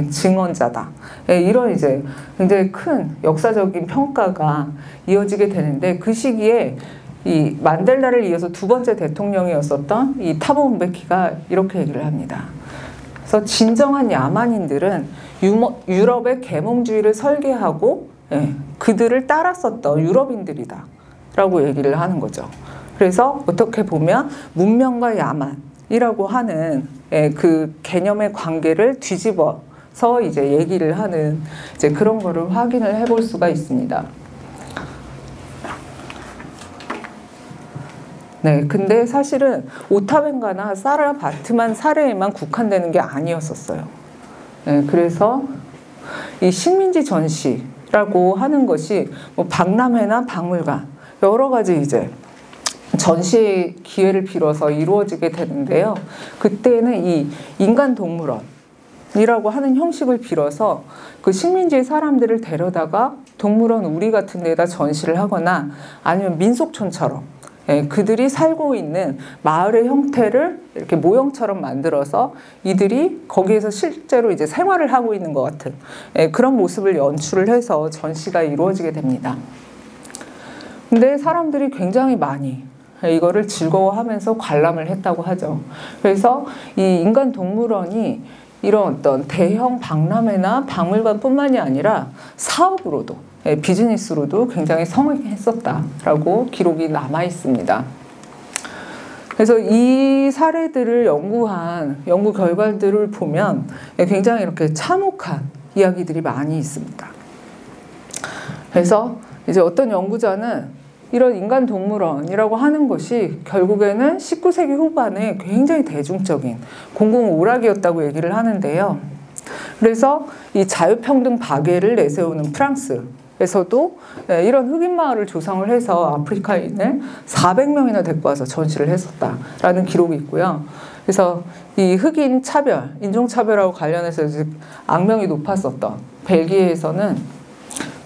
증언자다. 이런 이제 굉장히 큰 역사적인 평가가 이어지게 되는데, 그 시기에 이 만델라를 이어서 두 번째 대통령이었었던 이 타보 음베키가 이렇게 얘기를 합니다. 그래서 진정한 야만인들은 유럽의 계몽주의를 설계하고 그들을 따랐었던 유럽인들이다 라고 얘기를 하는 거죠. 그래서 어떻게 보면 문명과 야만이라고 하는 그 개념의 관계를 뒤집어서 이제 얘기를 하는 이제 그런 거를 확인을 해볼 수가 있습니다. 네, 근데 사실은 오타벤가나 사라 바트만 사례에만 국한되는 게 아니었었어요. 네, 그래서 이 식민지 전시라고 하는 것이 뭐 박람회나 박물관 여러 가지 이제 전시 기회를 빌어서 이루어지게 되는데요. 그때는 이 인간동물원이라고 하는 형식을 빌어서 그 식민지의 사람들을 데려다가 동물원 우리 같은 데다 전시를 하거나 아니면 민속촌처럼 그들이 살고 있는 마을의 형태를 이렇게 모형처럼 만들어서 이들이 거기에서 실제로 이제 생활을 하고 있는 것 같은 그런 모습을 연출을 해서 전시가 이루어지게 됩니다. 근데 사람들이 굉장히 많이 이거를 즐거워하면서 관람을 했다고 하죠. 그래서 이 인간동물원이 이런 어떤 대형 박람회나 박물관뿐만이 아니라 사업으로도 비즈니스로도 굉장히 성행했었다라고 기록이 남아 있습니다. 그래서 이 사례들을 연구한 연구 결과들을 보면 굉장히 이렇게 참혹한 이야기들이 많이 있습니다. 그래서 이제 어떤 연구자는 이런 인간동물원이라고 하는 것이 결국에는 19세기 후반에 굉장히 대중적인 공공오락이었다고 얘기를 하는데요. 그래서 이 자유평등 박애를 내세우는 프랑스에서도 이런 흑인 마을을 조성을 해서 아프리카인을 400명이나 데리고 와서 전시를 했었다라는 기록이 있고요. 그래서 이 흑인 차별, 인종차별하고 관련해서 악명이 높았었던 벨기에에서는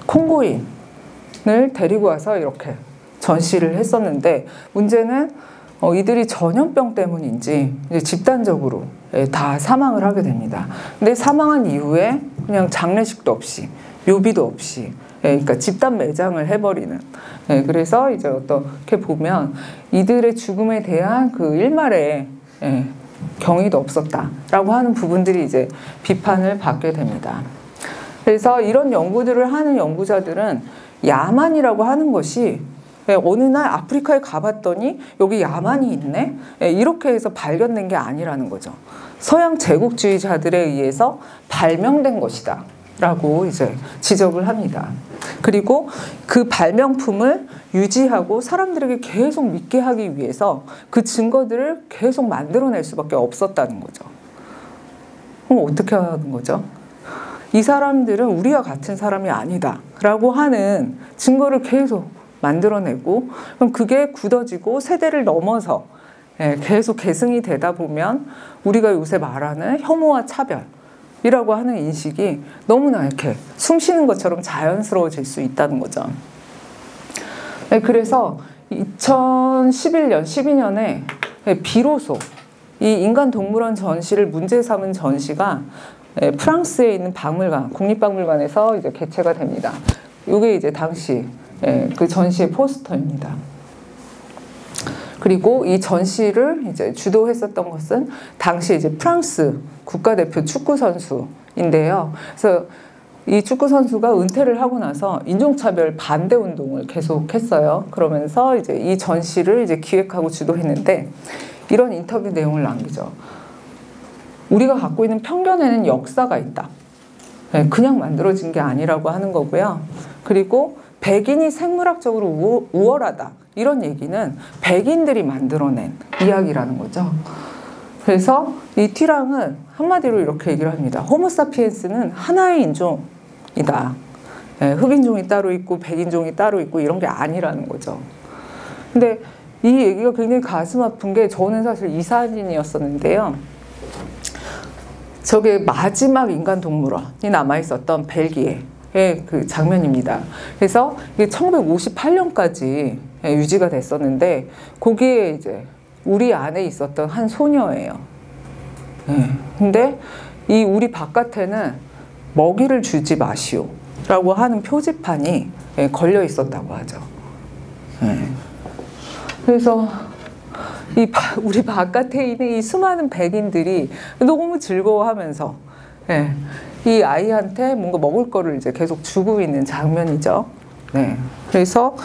콩고인을 데리고 와서 이렇게 전시를 했었는데, 문제는 이들이 전염병 때문인지 이제 집단적으로 다 사망을 하게 됩니다. 근데 사망한 이후에 그냥 장례식도 없이 묘비도 없이 그러니까 집단 매장을 해버리는, 그래서 이제 어떻게 보면 이들의 죽음에 대한 그 일말의 경의도 없었다라고 하는 부분들이 이제 비판을 받게 됩니다. 그래서 이런 연구들을 하는 연구자들은 야만이라고 하는 것이 어느 날 아프리카에 가봤더니 여기 야만이 있네? 이렇게 해서 발견된 게 아니라는 거죠. 서양 제국주의자들에 의해서 발명된 것이다 라고 이제 지적을 합니다. 그리고 그 발명품을 유지하고 사람들에게 계속 믿게 하기 위해서 그 증거들을 계속 만들어낼 수밖에 없었다는 거죠. 그럼 어떻게 하는 거죠? 이 사람들은 우리와 같은 사람이 아니다 라고 하는 증거를 계속 만들어내고, 그럼 그게 굳어지고 세대를 넘어서 계속 계승이 되다 보면 우리가 요새 말하는 혐오와 차별, 이라고 하는 인식이 너무나 이렇게 숨 쉬는 것처럼 자연스러워질 수 있다는 거죠. 네, 그래서 2011년, 12년에 비로소 이 인간동물원 전시를 문제 삼은 전시가 프랑스에 있는 박물관, 국립박물관에서 이제 개최가 됩니다. 이게 이제 당시 그 전시의 포스터입니다. 그리고 이 전시를 이제 주도했었던 것은 당시 이제 프랑스 국가대표 축구 선수인데요. 그래서 이 축구 선수가 은퇴를 하고 나서 인종차별 반대 운동을 계속했어요. 그러면서 이제 이 전시를 이제 기획하고 주도했는데 이런 인터뷰 내용을 남기죠. 우리가 갖고 있는 편견에는 역사가 있다. 그냥 만들어진 게 아니라고 하는 거고요. 그리고 백인이 생물학적으로 우월하다. 이런 얘기는 백인들이 만들어낸 이야기라는 거죠. 그래서 이 튀랑은 한마디로 이렇게 얘기를 합니다. 호모사피엔스는 하나의 인종이다. 흑인종이 따로 있고 백인종이 따로 있고 이런 게 아니라는 거죠. 근데 이 얘기가 굉장히 가슴 아픈 게 저는 사실 이사진이었었는데요. 저게 마지막 인간동물원이 남아있었던 벨기에의 그 장면입니다. 그래서 이게 1958년까지 유지가 됐었는데 거기에 이제 우리 안에 있었던 한 소녀예요. 근데 이 우리 바깥에는 먹이를 주지 마시오 라고 하는 표지판이 걸려 있었다고 하죠. 그래서 우리 바깥에 있는 이 수많은 백인들이 너무 즐거워하면서 이 아이한테 뭔가 먹을 거를 이제 계속 주고 있는 장면이죠. 그래서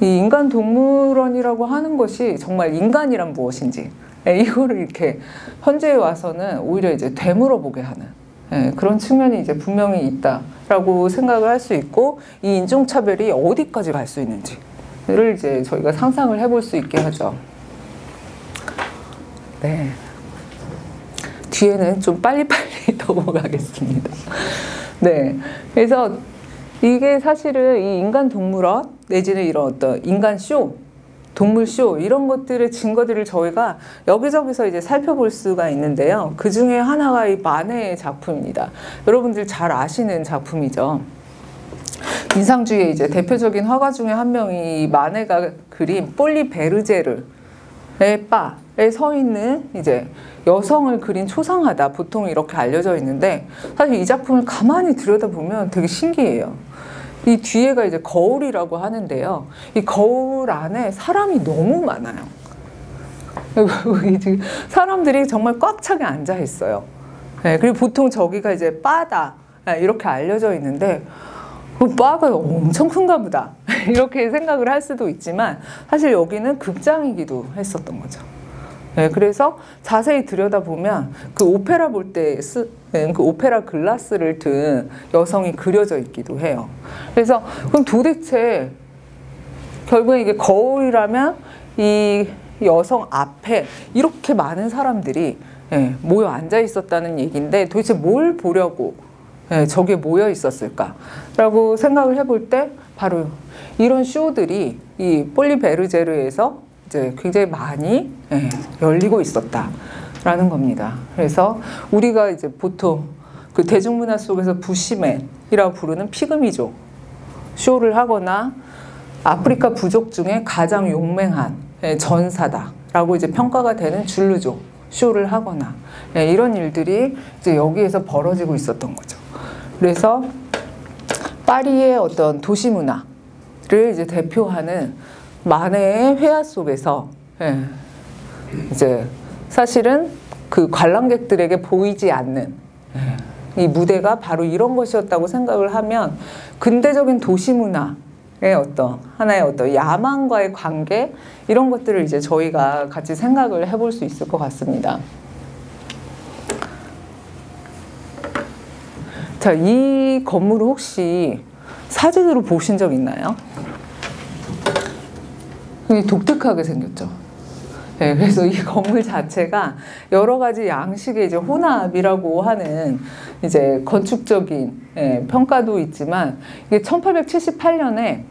이 인간동물원이라고 하는 것이 정말 인간이란 무엇인지 이거를 이렇게 현재에 와서는 오히려 이제 되물어보게 하는 그런 측면이 이제 분명히 있다라고 생각을 할 수 있고 이 인종차별이 어디까지 갈 수 있는지를 이제 저희가 상상을 해볼 수 있게 하죠. 네. 뒤에는 좀 빨리빨리 넘어가겠습니다. 네. 그래서 이게 사실은 이 인간동물원 내지는 이런 어떤 인간쇼, 동물쇼 이런 것들의 증거들을 저희가 여기저기서 이제 살펴볼 수가 있는데요. 그 중에 하나가 이 마네의 작품입니다. 여러분들 잘 아시는 작품이죠. 인상주의의 이제 대표적인 화가 중에 한 명이 마네가 그린 폴리 베르제르의 바에 서 있는 이제 여성을 그린 초상화다. 보통 이렇게 알려져 있는데 사실 이 작품을 가만히 들여다보면 되게 신기해요. 이 뒤에가 이제 거울이라고 하는데요. 이 거울 안에 사람이 너무 많아요. 사람들이 정말 꽉 차게 앉아 있어요. 그리고 보통 저기가 이제 바다 이렇게 알려져 있는데 바가 엄청 큰가 보다 이렇게 생각을 할 수도 있지만 사실 여기는 극장이기도 했었던 거죠. 그래서 자세히 들여다보면 그 오페라 볼 때 그 오페라 글라스를 든 여성이 그려져 있기도 해요. 그래서 그럼 도대체 결국에 이게 거울이라면 이 여성 앞에 이렇게 많은 사람들이 모여 앉아 있었다는 얘기인데 도대체 뭘 보려고 저게 모여 있었을까라고 생각을 해볼 때 바로 이런 쇼들이 이 폴리 베르제르에서 이제 굉장히 많이 열리고 있었다라는 겁니다. 그래서 우리가 이제 보통 그 대중문화 속에서 부시맨이라고 부르는 피그미족 쇼를 하거나 아프리카 부족 중에 가장 용맹한 전사다라고 이제 평가가 되는 줄루족 쇼를 하거나 이런 일들이 이제 여기에서 벌어지고 있었던 거죠. 그래서 파리의 어떤 도시 문화를 이제 대표하는 마네의 회화 속에서 이제 사실은 그 관람객들에게 보이지 않는 이 무대가 바로 이런 것이었다고 생각을 하면 근대적인 도시 문화의 어떤 하나의 어떤 야망과의 관계 이런 것들을 이제 저희가 같이 생각을 해볼 수 있을 것 같습니다. 자, 이 건물을 혹시 사진으로 보신 적 있나요? 굉장히 독특하게 생겼죠. 그래서 이 건물 자체가 여러 가지 양식의 이제 혼합이라고 하는 이제 건축적인 평가도 있지만 이게 1878년에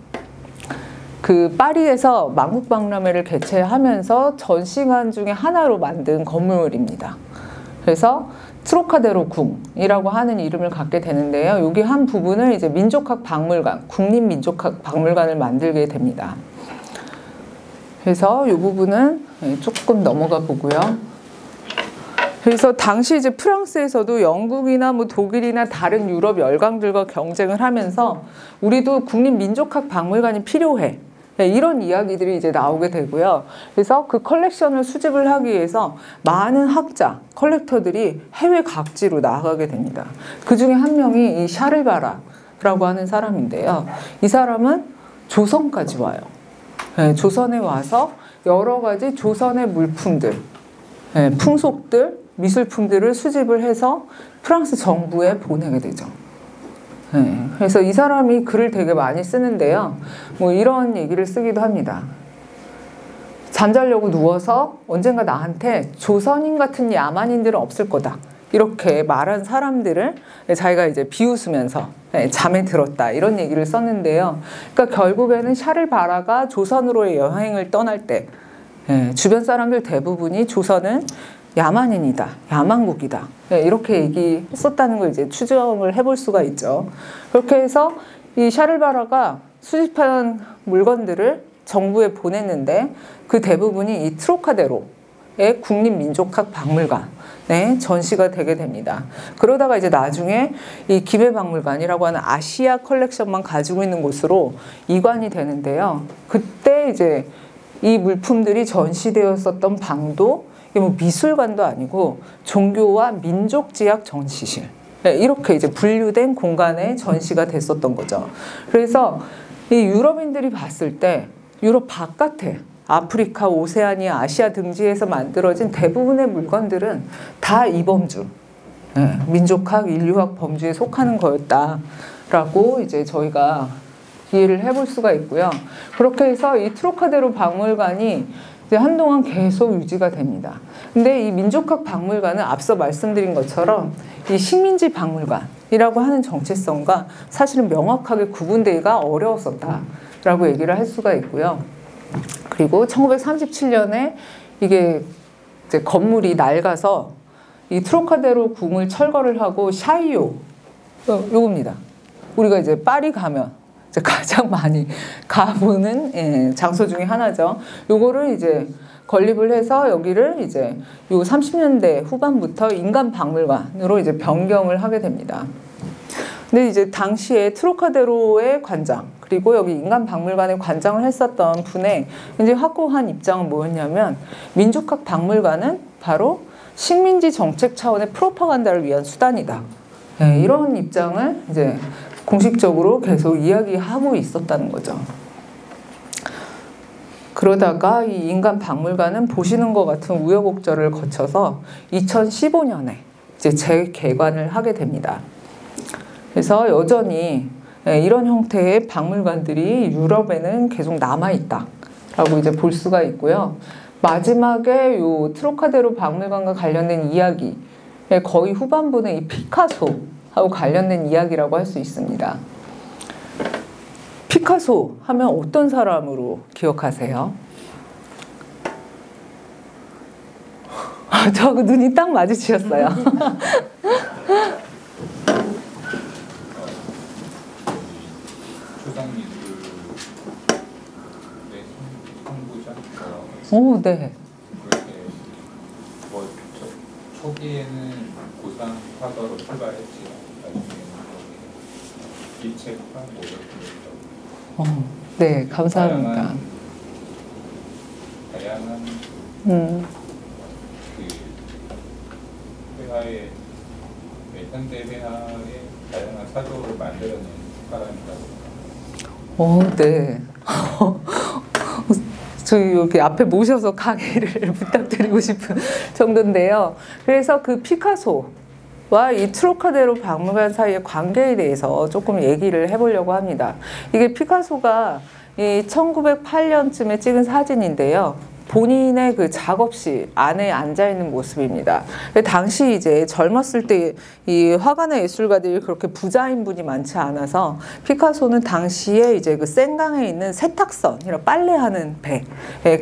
그 파리에서 망국박람회를 개최하면서 전시관 중에 하나로 만든 건물입니다. 그래서 트로카데로 궁이라고 하는 이름을 갖게 되는데요. 여기 한 부분을 이제 민족학 박물관, 국립민족학 박물관을 만들게 됩니다. 그래서 이 부분은 조금 넘어가 보고요. 그래서 당시 이제 프랑스에서도 영국이나 뭐 독일이나 다른 유럽 열강들과 경쟁을 하면서 우리도 국립민족학 박물관이 필요해. 이런 이야기들이 이제 나오게 되고요. 그래서 그 컬렉션을 수집을 하기 위해서 많은 학자, 컬렉터들이 해외 각지로 나아가게 됩니다. 그 중에 한 명이 이 샤를바라라고 하는 사람인데요. 이 사람은 조선까지 와요. 조선에 와서 여러 가지 조선의 물품들, 풍속들, 미술품들을 수집을 해서 프랑스 정부에 보내게 되죠. 그래서 이 사람이 글을 되게 많이 쓰는데요. 뭐 이런 얘기를 쓰기도 합니다. 잠자려고 누워서 언젠가 나한테 조선인 같은 야만인들은 없을 거다. 이렇게 말한 사람들을 자기가 이제 비웃으면서 잠에 들었다. 이런 얘기를 썼는데요. 그러니까 결국에는 샤를바라가 조선으로의 여행을 떠날 때 주변 사람들 대부분이 조선은 야만인이다, 야만국이다, 이렇게 얘기했었다는 걸 이제 추정을 해볼 수가 있죠. 그렇게 해서 이 샤를바라가 수집한 물건들을 정부에 보냈는데 그 대부분이 이 트로카데로의 국립민족학 박물관에 전시가 되게 됩니다. 그러다가 이제 나중에 이 기베박물관이라고 하는 아시아 컬렉션만 가지고 있는 곳으로 이관이 되는데요. 그때 이제 이 물품들이 전시되었었던 방도 뭐 미술관도 아니고 종교와 민족지학 전시실, 이렇게 이제 분류된 공간에 전시가 됐었던 거죠. 그래서 이 유럽인들이 봤을 때 유럽 바깥에 아프리카, 오세아니아, 아시아 등지에서 만들어진 대부분의 물건들은 다 이 범주, 민족학, 인류학 범주에 속하는 거였다라고 이제 저희가 이해를 해볼 수가 있고요. 그렇게 해서 이 트로카데로 박물관이 이제 한동안 계속 유지가 됩니다. 근데 이 민족학 박물관은 앞서 말씀드린 것처럼 이 식민지 박물관이라고 하는 정체성과 사실은 명확하게 구분되기가 어려웠었다라고 얘기를 할 수가 있고요. 그리고 1937년에 이게 이제 건물이 낡아서 이 트로카데로 궁을 철거를 하고 샤이오, 요겁니다. 우리가 이제 파리 가면 가장 많이 가보는 장소 중에 하나죠. 요거를 이제 건립을 해서 여기를 이제 요 30년대 후반부터 인간박물관으로 이제 변경을 하게 됩니다. 근데 이제 당시에 트로카데로의 관장, 그리고 여기 인간박물관에 관장을 했었던 분의 이제 확고한 입장은 뭐였냐면, 민족학 박물관은 바로 식민지 정책 차원의 프로파간다를 위한 수단이다. 이런 입장을 이제 공식적으로 계속 이야기하고 있었다는 거죠. 그러다가 이 인간박물관은 보시는 것 같은 우여곡절을 거쳐서 2015년에 이제 재개관을 하게 됩니다. 그래서 여전히 이런 형태의 박물관들이 유럽에는 계속 남아있다라고 이제 볼 수가 있고요. 마지막에 요 트로카데로 박물관과 관련된 이야기, 거의 후반부는 이 피카소하고 관련된 이야기라고 할 수 있습니다. 피카소 하면 어떤 사람으로 기억하세요? 저 눈이 딱 마주치셨어요. 오, 네. 뭐 초기에는 고상 화가로 출발했지, 나중에는 기체과 모델. 네, 감사합니다. 다양한 그 회화의 현대 회화의 다양한 사조를 만들어낸 사람이라고. 네. 저희 여기 앞에 모셔서 강의를 부탁드리고 싶은 정도인데요. 그래서 그 피카소와 이 트로카데로 박물관 사이의 관계에 대해서 조금 얘기를 해보려고 합니다. 이게 피카소가 이 1908년쯤에 찍은 사진인데요. 본인의 그 작업실 안에 앉아 있는 모습입니다. 당시 이제 젊었을 때 이 화가나 예술가들이 그렇게 부자인 분이 많지 않아서 피카소는 당시에 이제 그 센강에 있는 세탁선, 이런 빨래하는 배,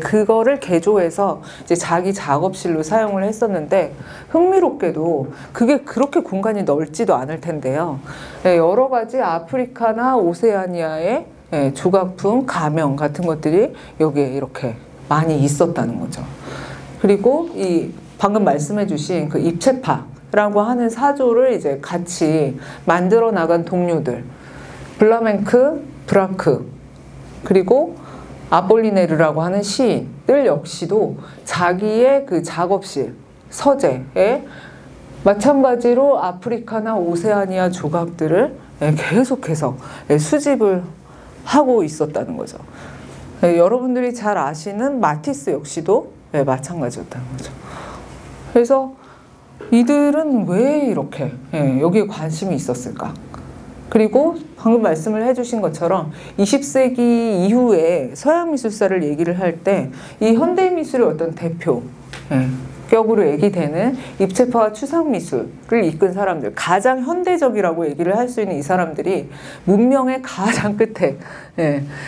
그거를 개조해서 이제 자기 작업실로 사용을 했었는데, 흥미롭게도 그게 그렇게 공간이 넓지도 않을 텐데요. 여러 가지 아프리카나 오세아니아의 조각품, 가명 같은 것들이 여기에 이렇게 많이 있었다는 거죠. 그리고 이 방금 말씀해 주신 그 입체파라고 하는 사조를 이제 같이 만들어 나간 동료들, 블라멩크, 브라크, 그리고 아폴리네르라고 하는 시인들 역시도 자기의 그 작업실, 서재에 마찬가지로 아프리카나 오세아니아 조각들을 계속해서 수집을 하고 있었다는 거죠. 여러분들이 잘 아시는 마티스 역시도 마찬가지였다는 거죠. 그래서 이들은 왜 이렇게 여기에 관심이 있었을까? 그리고 방금 말씀을 해주신 것처럼 20세기 이후에 서양 미술사를 얘기를 할 때 이 현대 미술의 어떤 대표 격으로 얘기되는 입체파와 추상미술을 이끈 사람들, 가장 현대적이라고 얘기를 할 수 있는 이 사람들이 문명의 가장 끝에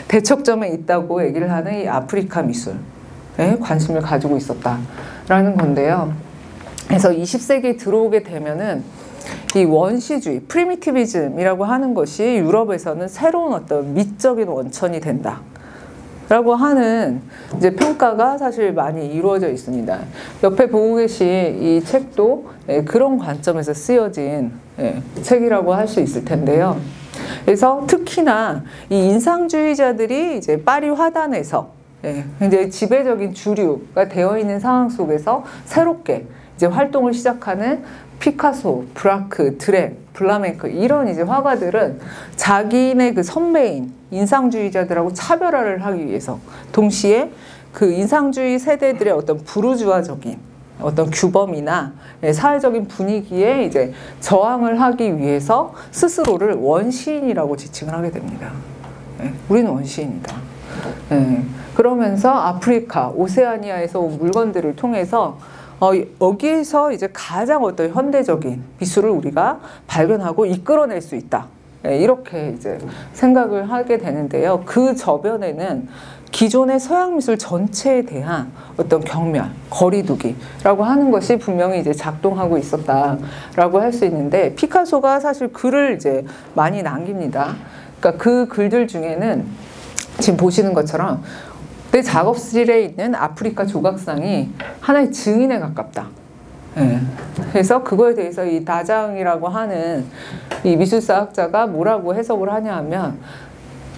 대척점에 있다고 얘기를 하는 이 아프리카 미술에 관심을 가지고 있었다라는 건데요. 그래서 20세기에 들어오게 되면은 이 원시주의, 프리미티비즘이라고 하는 것이 유럽에서는 새로운 어떤 미적인 원천이 된다 라고 하는 이제 평가가 사실 많이 이루어져 있습니다. 옆에 보고 계신 이 책도 그런 관점에서 쓰여진 책이라고 할 수 있을 텐데요. 그래서 특히나 이 인상주의자들이 이제 파리 화단에서 굉장히 지배적인 주류가 되어 있는 상황 속에서 새롭게 이제 활동을 시작하는 피카소, 브라크, 드렌, 블라멩크 이런 이제 화가들은 자기네 그 선배인 인상주의자들하고 차별화를 하기 위해서 동시에 그 인상주의 세대들의 어떤 부르주아적인 어떤 규범이나 사회적인 분위기에 이제 저항을 하기 위해서 스스로를 원시인이라고 지칭을 하게 됩니다. 우리는 원시인이다. 그러면서 아프리카, 오세아니아에서 온 물건들을 통해서 여기에서 이제 가장 어떤 현대적인 미술을 우리가 발견하고 이끌어낼 수 있다. 이렇게 이제 생각을 하게 되는데요. 그 저변에는 기존의 서양 미술 전체에 대한 어떤 경멸, 거리두기라고 하는 것이 분명히 이제 작동하고 있었다라고 할 수 있는데, 피카소가 사실 글을 이제 많이 남깁니다. 그러니까 그 글들 중에는 지금 보시는 것처럼 내 작업실에 있는 아프리카 조각상이 하나의 증인에 가깝다. 그래서 그거에 대해서 이 다장이라고 하는 이 미술사학자가 뭐라고 해석을 하냐 하면,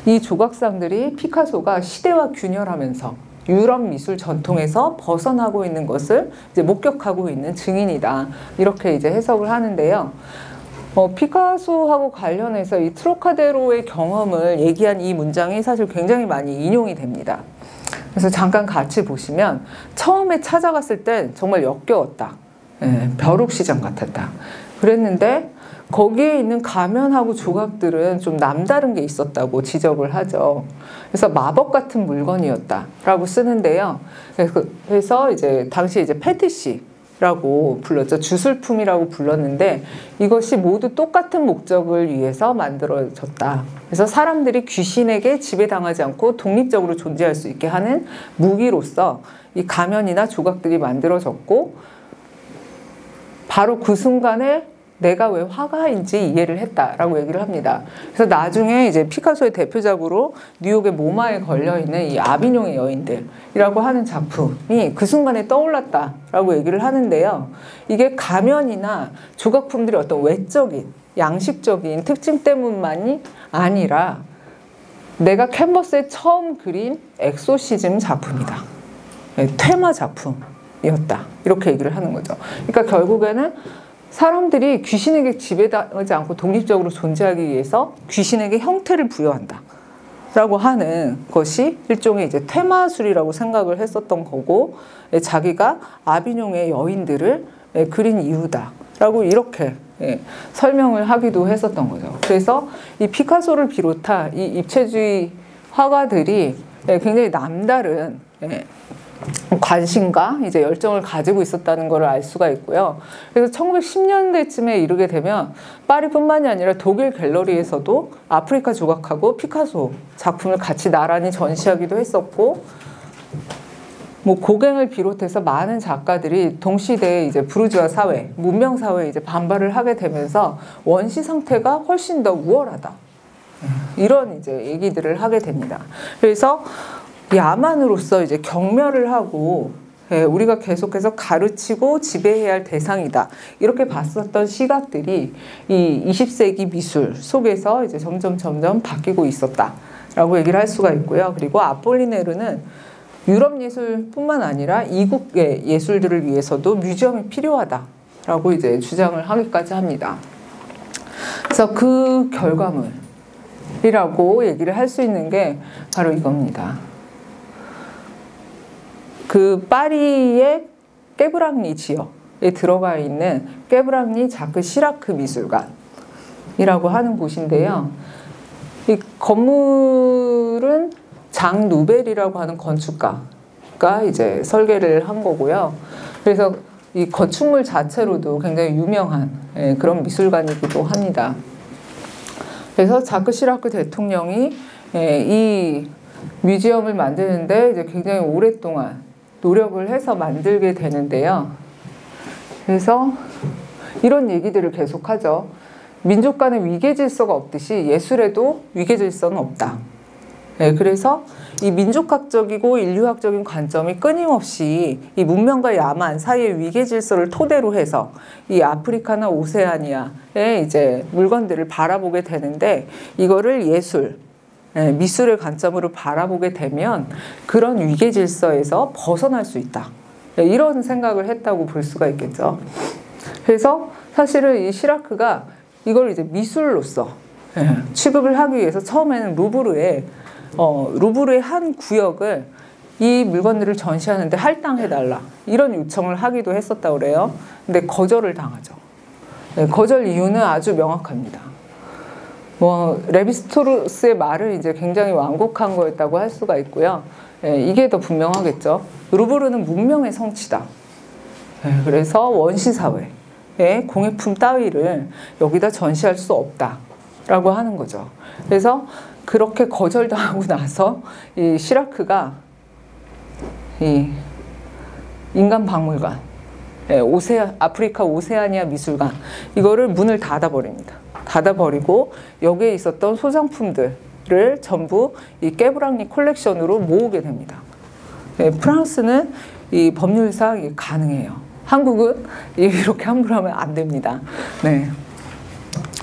이 조각상들이 피카소가 시대와 균열하면서 유럽 미술 전통에서 벗어나고 있는 것을 이제 목격하고 있는 증인이다. 이렇게 이제 해석을 하는데요. 피카소하고 관련해서 이 트로카데로의 경험을 얘기한 이 문장이 사실 굉장히 많이 인용이 됩니다. 그래서 잠깐 같이 보시면, 처음에 찾아갔을 땐 정말 역겨웠다. 벼룩시장 같았다. 그랬는데 거기에 있는 가면하고 조각들은 좀 남다른 게 있었다고 지적을 하죠. 그래서 마법 같은 물건이었다라고 쓰는데요. 그래서 이제 당시 이제 패티시라고 불렀죠. 주술품이라고 불렀는데, 이것이 모두 똑같은 목적을 위해서 만들어졌다. 그래서 사람들이 귀신에게 지배당하지 않고 독립적으로 존재할 수 있게 하는 무기로서 이 가면이나 조각들이 만들어졌고, 바로 그 순간에 내가 왜 화가인지 이해를 했다라고 얘기를 합니다. 그래서 나중에 이제 피카소의 대표작으로 뉴욕의 모마에 걸려있는 이 아비뇽의 여인들이라고 하는 작품이 그 순간에 떠올랐다라고 얘기를 하는데요. 이게 가면이나 조각품들이 어떤 외적인, 양식적인 특징 때문만이 아니라 내가 캔버스에 처음 그린 엑소시즘 작품이다. 테마 작품이었다. 이렇게 얘기를 하는 거죠. 그러니까 결국에는 사람들이 귀신에게 지배당하지 않고 독립적으로 존재하기 위해서 귀신에게 형태를 부여한다 라고 하는 것이 일종의 이제 테마술이라고 생각을 했었던 거고, 자기가 아비뇽의 여인들을 그린 이유다 라고 이렇게 설명을 하기도 했었던 거죠. 그래서 이 피카소를 비롯한 이 입체주의 화가들이 굉장히 남다른 예, 관심과 이제 열정을 가지고 있었다는 것을 알 수가 있고요. 그래서 1910년대쯤에 이르게 되면 파리뿐만이 아니라 독일 갤러리에서도 아프리카 조각하고 피카소 작품을 같이 나란히 전시하기도 했었고, 뭐 고갱을 비롯해서 많은 작가들이 동시대에 이제 부르주아 사회, 문명 사회에 이제 반발을 하게 되면서 원시 상태가 훨씬 더 우월하다. 이런 이제 얘기들을 하게 됩니다. 그래서 야만으로서 이제 경멸을 하고, 우리가 계속해서 가르치고 지배해야 할 대상이다. 이렇게 봤었던 시각들이 이 20세기 미술 속에서 이제 점점 바뀌고 있었다라고 얘기를 할 수가 있고요. 그리고 아폴리네르는 유럽 예술뿐만 아니라 이국의 예술들을 위해서도 뮤지엄이 필요하다라고 이제 주장을 하기까지 합니다. 그래서 그 결과물이라고 얘기를 할 수 있는 게 바로 이겁니다. 그 파리의 깨브랑리 지역에 들어가 있는 깨브랑리 자크 시라크 미술관이라고 하는 곳인데요. 이 건물은 장 누벨이라고 하는 건축가가 이제 설계를 한 거고요. 그래서 이 건축물 자체로도 굉장히 유명한 그런 미술관이기도 합니다. 그래서 자크 시라크 대통령이 이 뮤지엄을 만드는데 이제 굉장히 오랫동안 노력을 해서 만들게 되는데요. 그래서 이런 얘기들을 계속하죠. 민족 간의 위계 질서가 없듯이 예술에도 위계 질서는 없다. 그래서 이 민족학적이고 인류학적인 관점이 끊임없이 이 문명과 야만 사이의 위계 질서를 토대로 해서 이 아프리카나 오세아니아의 이제 물건들을 바라보게 되는데, 이거를 예술, 미술의 관점으로 바라보게 되면 그런 위계 질서에서 벗어날 수 있다. 이런 생각을 했다고 볼 수가 있겠죠. 그래서 사실은 이 시라크가 이걸 이제 미술로서 취급을 하기 위해서 처음에는 루브르의 한 구역을 이 물건들을 전시하는데 할당해달라, 이런 요청을 하기도 했었다고 그래요. 근데 거절을 당하죠. 거절 이유는 아주 명확합니다. 레비스토르스의 말을 이제 굉장히 완곡한 거였다고 할 수가 있고요. 이게 더 분명하겠죠. 루브르는 문명의 성취다. 그래서 원시사회의 공예품 따위를 여기다 전시할 수 없다라고 하는 거죠. 그래서 그렇게 거절당하고 나서 이 시라크가 이 인간박물관, 아프리카 오세아니아 미술관, 이거를 문을 닫아버립니다. 닫아버리고 여기에 있었던 소장품들을 전부 이 깨브랑리 콜렉션으로 모으게 됩니다. 프랑스는 이 법률상 가능해요. 한국은 이렇게 함부로 하면 안 됩니다. 네.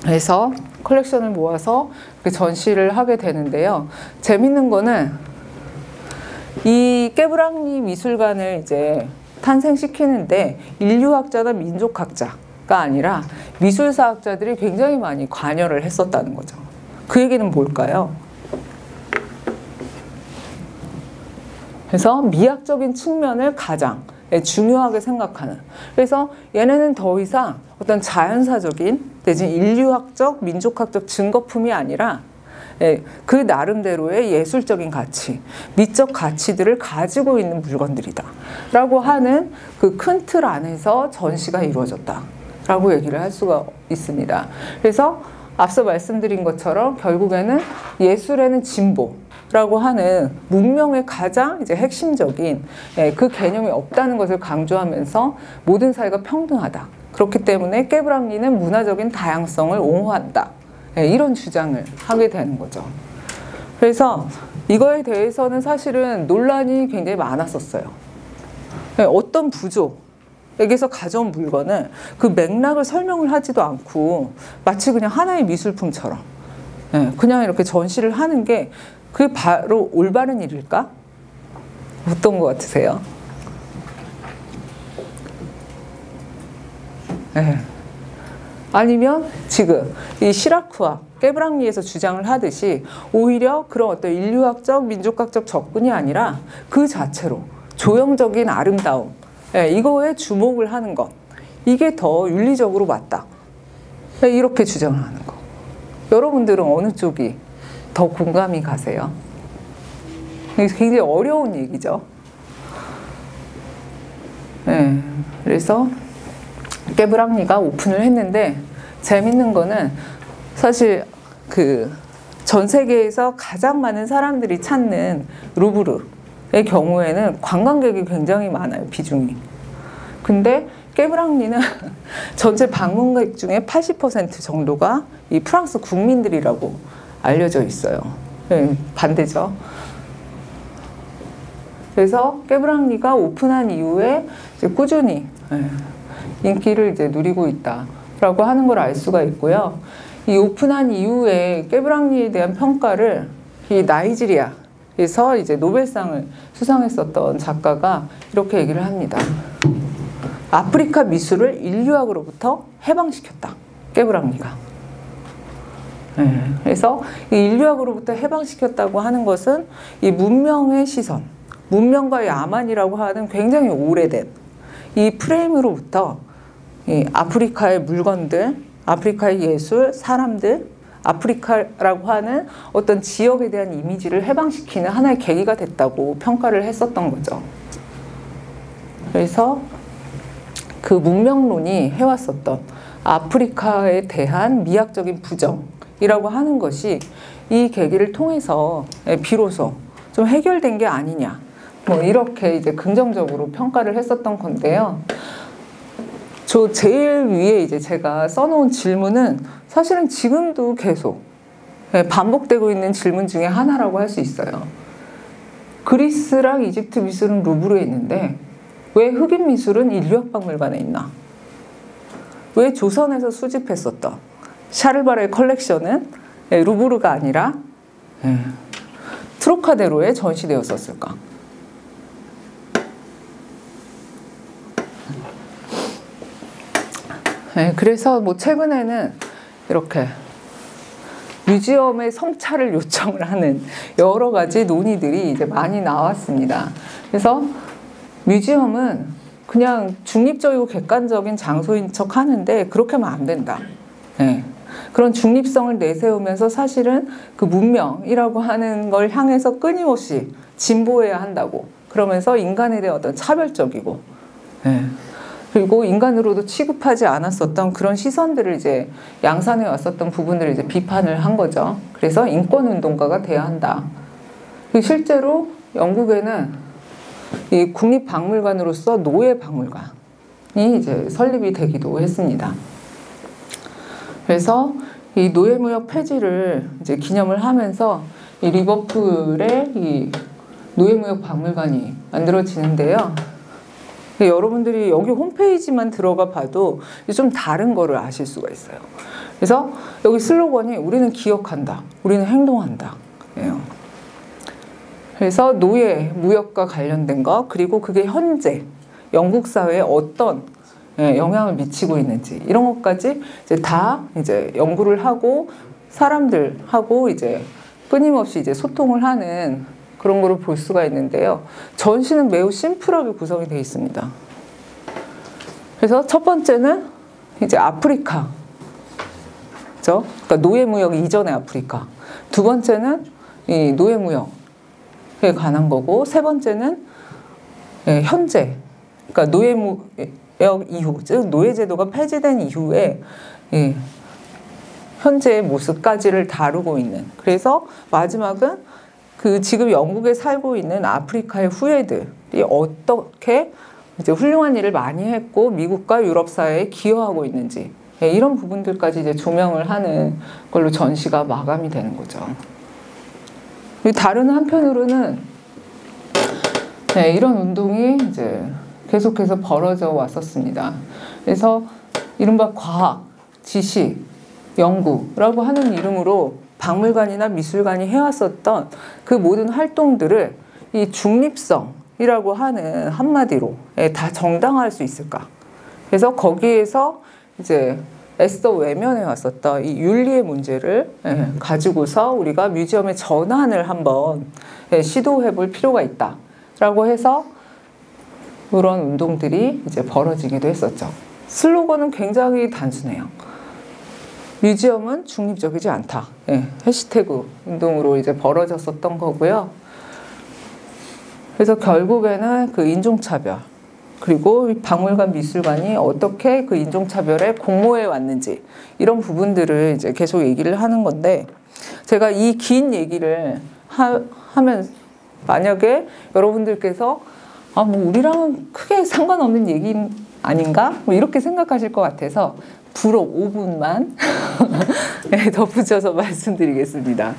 그래서 컬렉션을 모아서 전시를 하게 되는데요. 재밌는 거는 이 깨브랑리 미술관을 이제 탄생시키는데 인류학자나 민족학자가 아니라 미술사학자들이 굉장히 많이 관여를 했었다는 거죠. 그 얘기는 뭘까요? 그래서 미학적인 측면을 가장 중요하게 생각하는, 그래서 얘네는 더 이상 어떤 자연사적인 내지 인류학적, 민족학적 증거품이 아니라 그 나름대로의 예술적인 가치, 미적 가치들을 가지고 있는 물건들이다 라고 하는 그 큰 틀 안에서 전시가 이루어졌다 라고 얘기를 할 수가 있습니다. 그래서 앞서 말씀드린 것처럼 결국에는 예술에는 진보라고 하는 문명의 가장 이제 핵심적인 그 개념이 없다는 것을 강조하면서 모든 사회가 평등하다. 그렇기 때문에 깨브랑리는 문화적인 다양성을 옹호한다. 이런 주장을 하게 되는 거죠. 그래서 이거에 대해서는 사실은 논란이 굉장히 많았었어요. 어떤 부족에게서 가져온 물건을 그 맥락을 설명을 하지도 않고 마치 그냥 하나의 미술품처럼 그냥 이렇게 전시를 하는 게 그게 바로 올바른 일일까? 어떤 것 같으세요? 아니면 지금 이 시라크와 깨브랑리에서 주장을 하듯이 오히려 그런 어떤 인류학적, 민족학적 접근이 아니라 그 자체로 조형적인 아름다움, 이거에 주목을 하는 것, 이게 더 윤리적으로 맞다. 이렇게 주장을 하는 거. 여러분들은 어느 쪽이 더 공감이 가세요? 굉장히 어려운 얘기죠. 예, 그래서 깨브랑리가 오픈을 했는데 재밌는 거는 사실 그 전 세계에서 가장 많은 사람들이 찾는 루브르의 경우에는 관광객이 굉장히 많아요, 비중이. 근데 깨브랑리는 전체 방문객 중에 80% 정도가 이 프랑스 국민들이라고 알려져 있어요. 네, 반대죠. 그래서 깨브랑리가 오픈한 이후에 이제 꾸준히 인기를 이제 누리고 있다라고 하는 걸 알 수가 있고요. 이 오픈한 이후에 깨브랑리에 대한 평가를 이 나이지리아에서 이제 노벨상을 수상했었던 작가가 이렇게 얘기를 합니다. 아프리카 미술을 인류학으로부터 해방시켰다. 깨브랑리가. 그래서 이 인류학으로부터 해방시켰다고 하는 것은 이 문명의 시선, 문명과 야만이라고 하는 굉장히 오래된 이 프레임으로부터 이 아프리카의 물건들, 아프리카의 예술, 사람들, 아프리카라고 하는 어떤 지역에 대한 이미지를 해방시키는 하나의 계기가 됐다고 평가를 했었던 거죠. 그래서 그 문명론이 해왔었던 아프리카에 대한 미학적인 부정이라고 하는 것이 이 계기를 통해서 비로소 좀 해결된 게 아니냐, 뭐 이렇게 이제 긍정적으로 평가를 했었던 건데요. 저 제일 위에 이제 제가 써놓은 질문은 사실은 지금도 계속 반복되고 있는 질문 중에 하나라고 할 수 있어요. 그리스랑 이집트 미술은 루브르에 있는데 왜 흑인 미술은 인류학박물관에 있나? 왜 조선에서 수집했었던 샤르바르의 컬렉션은 루브르가 아니라 트로카데로에 전시되었었을까? 그래서 뭐 최근에는 이렇게 뮤지엄의 성찰을 요청을 하는 여러 가지 논의들이 이제 많이 나왔습니다. 그래서 뮤지엄은 그냥 중립적이고 객관적인 장소인 척 하는데 그렇게 하면 안 된다. 그런 중립성을 내세우면서 사실은 그 문명이라고 하는 걸 향해서 끊임없이 진보해야 한다고. 그러면서 인간에 대한 어떤 차별적이고 그리고 인간으로도 취급하지 않았었던 그런 시선들을 이제 양산해 왔었던 부분들을 이제 비판을 한 거죠. 그래서 인권운동가가 돼야 한다. 실제로 영국에는 이 국립박물관으로서 노예박물관이 이제 설립이 되기도 했습니다. 그래서 이 노예무역 폐지를 이제 기념을 하면서 이 리버풀에 이 노예무역 박물관이 만들어지는데요. 여러분들이 여기 홈페이지만 들어가 봐도 좀 다른 거를 아실 수가 있어요. 그래서 여기 슬로건이 우리는 기억한다, 우리는 행동한다. 그래서 노예 무역과 관련된 거, 그리고 그게 현재 영국 사회에 어떤 영향을 미치고 있는지 이런 것까지 이제 다 이제 연구를 하고 사람들하고 이제 끊임없이 이제 소통을 하는 그런 거를 볼 수가 있는데요. 전시는 매우 심플하게 구성이 되어 있습니다. 그래서 첫 번째는 이제 아프리카, 그렇죠? 그러니까 노예무역 이전의 아프리카. 두 번째는 이 노예무역에 관한 거고, 세 번째는 현재, 그러니까 노예무역 이후, 즉 노예제도가 폐지된 이후에 현재의 모습까지를 다루고 있는. 그래서 마지막은 그 지금 영국에 살고 있는 아프리카의 후예들이 어떻게 이제 훌륭한 일을 많이 했고 미국과 유럽 사회에 기여하고 있는지 이런 부분들까지 이제 조명을 하는 걸로 전시가 마감이 되는 거죠. 다른 한편으로는 이런 운동이 이제 계속해서 벌어져 왔었습니다. 그래서 이른바 과학, 지식, 연구라고 하는 이름으로 박물관이나 미술관이 해왔었던 그 모든 활동들을 이 중립성이라고 하는 한마디로 다 정당화할 수 있을까? 그래서 거기에서 이제 애써 외면해 왔었던 이 윤리의 문제를 가지고서 우리가 뮤지엄의 전환을 한번 시도해 볼 필요가 있다라고 해서 그런 운동들이 이제 벌어지기도 했었죠. 슬로건은 굉장히 단순해요. 뮤지엄은 중립적이지 않다. 해시태그 운동으로 이제 벌어졌었던 거고요. 그래서 결국에는 그 인종차별, 그리고 박물관, 미술관이 어떻게 그 인종차별에 공모해 왔는지 이런 부분들을 이제 계속 얘기를 하는 건데 제가 이 긴 얘기를 하면 만약에 여러분들께서 뭐 우리랑은 크게 상관없는 얘기 아닌가? 뭐 이렇게 생각하실 것 같아서 불어 5분만 덧붙여서 말씀드리겠습니다.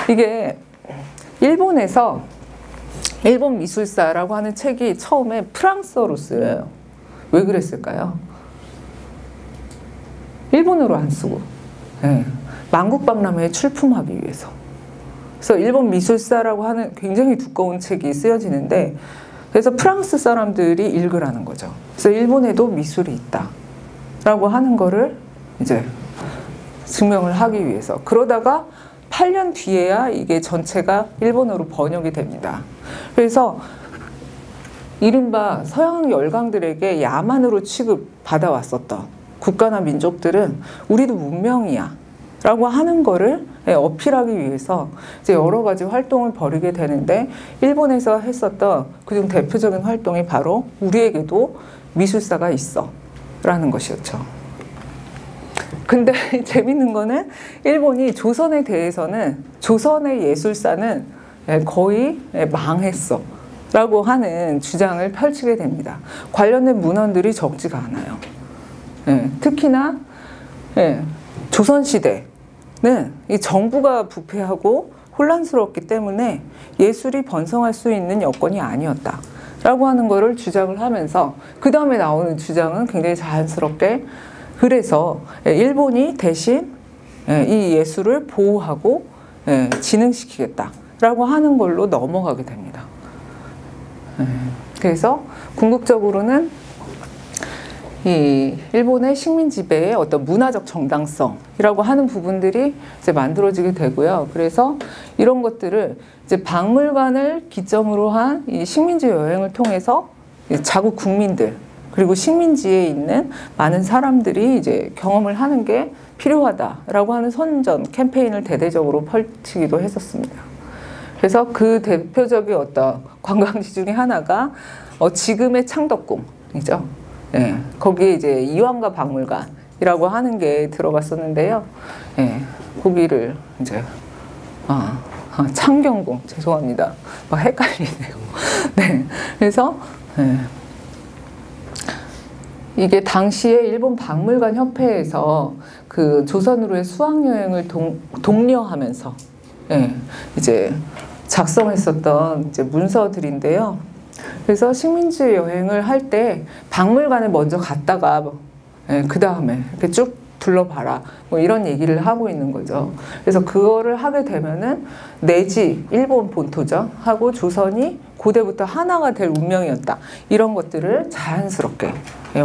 이게 일본에서 일본 미술사라고 하는 책이 처음에 프랑스어로 쓰여요. 왜 그랬을까요? 일본어로 안 쓰고 만국박람회에 출품하기 위해서. 그래서 일본 미술사라고 하는 굉장히 두꺼운 책이 쓰여지는데 그래서 프랑스 사람들이 읽으라는 거죠. 그래서 일본에도 미술이 있다 라고 하는 거를 이제 증명을 하기 위해서. 그러다가 8년 뒤에야 이게 전체가 일본어로 번역이 됩니다. 그래서 이른바 서양 열강들에게 야만으로 취급받아왔었던 국가나 민족들은 우리도 문명이야 라고 하는 거를 어필하기 위해서 이제 여러 가지 활동을 벌이게 되는데 일본에서 했었던 그중 대표적인 활동이 바로 우리에게도 미술사가 있어 라는 것이었죠. 근데 재밌는 거는 일본이 조선에 대해서는 조선의 예술사는 거의 망했어 라고 하는 주장을 펼치게 됩니다. 관련된 문헌들이 적지가 않아요. 특히나 조선시대는 이 정부가 부패하고 혼란스럽기 때문에 예술이 번성할 수 있는 여건이 아니었다 라고 하는 거를 주장을 하면서 그 다음에 나오는 주장은 굉장히 자연스럽게 그래서 일본이 대신 이 예술을 보호하고 진흥시키겠다라고 하는 걸로 넘어가게 됩니다. 그래서 궁극적으로는 이 일본의 식민 지배의 어떤 문화적 정당성이라고 하는 부분들이 이제 만들어지게 되고요. 그래서 이런 것들을 이제 박물관을 기점으로 한 이 식민지 여행을 통해서 자국 국민들 그리고 식민지에 있는 많은 사람들이 이제 경험을 하는 게 필요하다라고 하는 선전 캠페인을 대대적으로 펼치기도 했었습니다. 그래서 그 대표적인 어떤 관광지 중에 하나가 지금의 창덕궁이죠. 거기에 이제 이완가 박물관이라고 하는 게 들어갔었는데요. 거기를 이제 창경궁 죄송합니다. 막 헷갈리네요. 그래서 이게 당시에 일본 박물관 협회에서 그 조선으로의 수학여행을 독려하면서 이제 작성했었던 이제 문서들인데요. 그래서 식민지 여행을 할 때 박물관에 먼저 갔다가 그 다음에 이렇게 쭉 둘러봐라 뭐 이런 얘기를 하고 있는 거죠. 그래서 그거를 하게 되면은 내지 일본 본토죠 하고 조선이 고대부터 하나가 될 운명이었다 이런 것들을 자연스럽게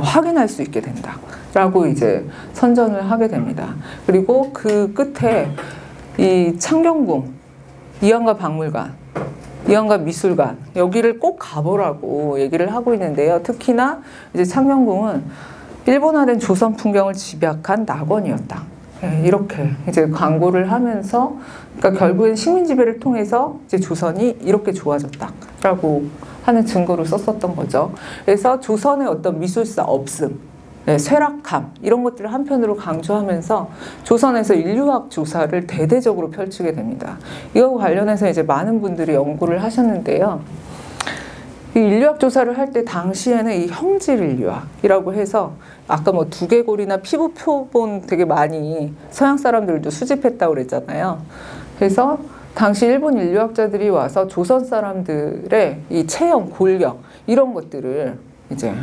확인할 수 있게 된다라고 이제 선전을 하게 됩니다. 그리고 그 끝에 이 창경궁, 이완가 박물관, 이완가 미술관 여기를 꼭 가보라고 얘기를 하고 있는데요. 특히나 이제 창경궁은 일본화된 조선 풍경을 집약한 낙원이었다. 이렇게 이제 광고를 하면서 그러니까 결국엔 식민 지배를 통해서 이제 조선이 이렇게 좋아졌다라고 하는 증거로 썼었던 거죠. 그래서 조선의 어떤 미술사 없음, 쇠락함 이런 것들을 한편으로 강조하면서 조선에서 인류학 조사를 대대적으로 펼치게 됩니다. 이와 관련해서 이제 많은 분들이 연구를 하셨는데요. 이 인류학 조사를 할 때 당시에는 이 형질 인류학이라고 해서 아까 뭐 두개골이나 피부 표본 되게 많이 서양 사람들도 수집했다고 그랬잖아요. 그래서 당시 일본 인류학자들이 와서 조선 사람들의 이 체형, 골격 이런 것들을 이제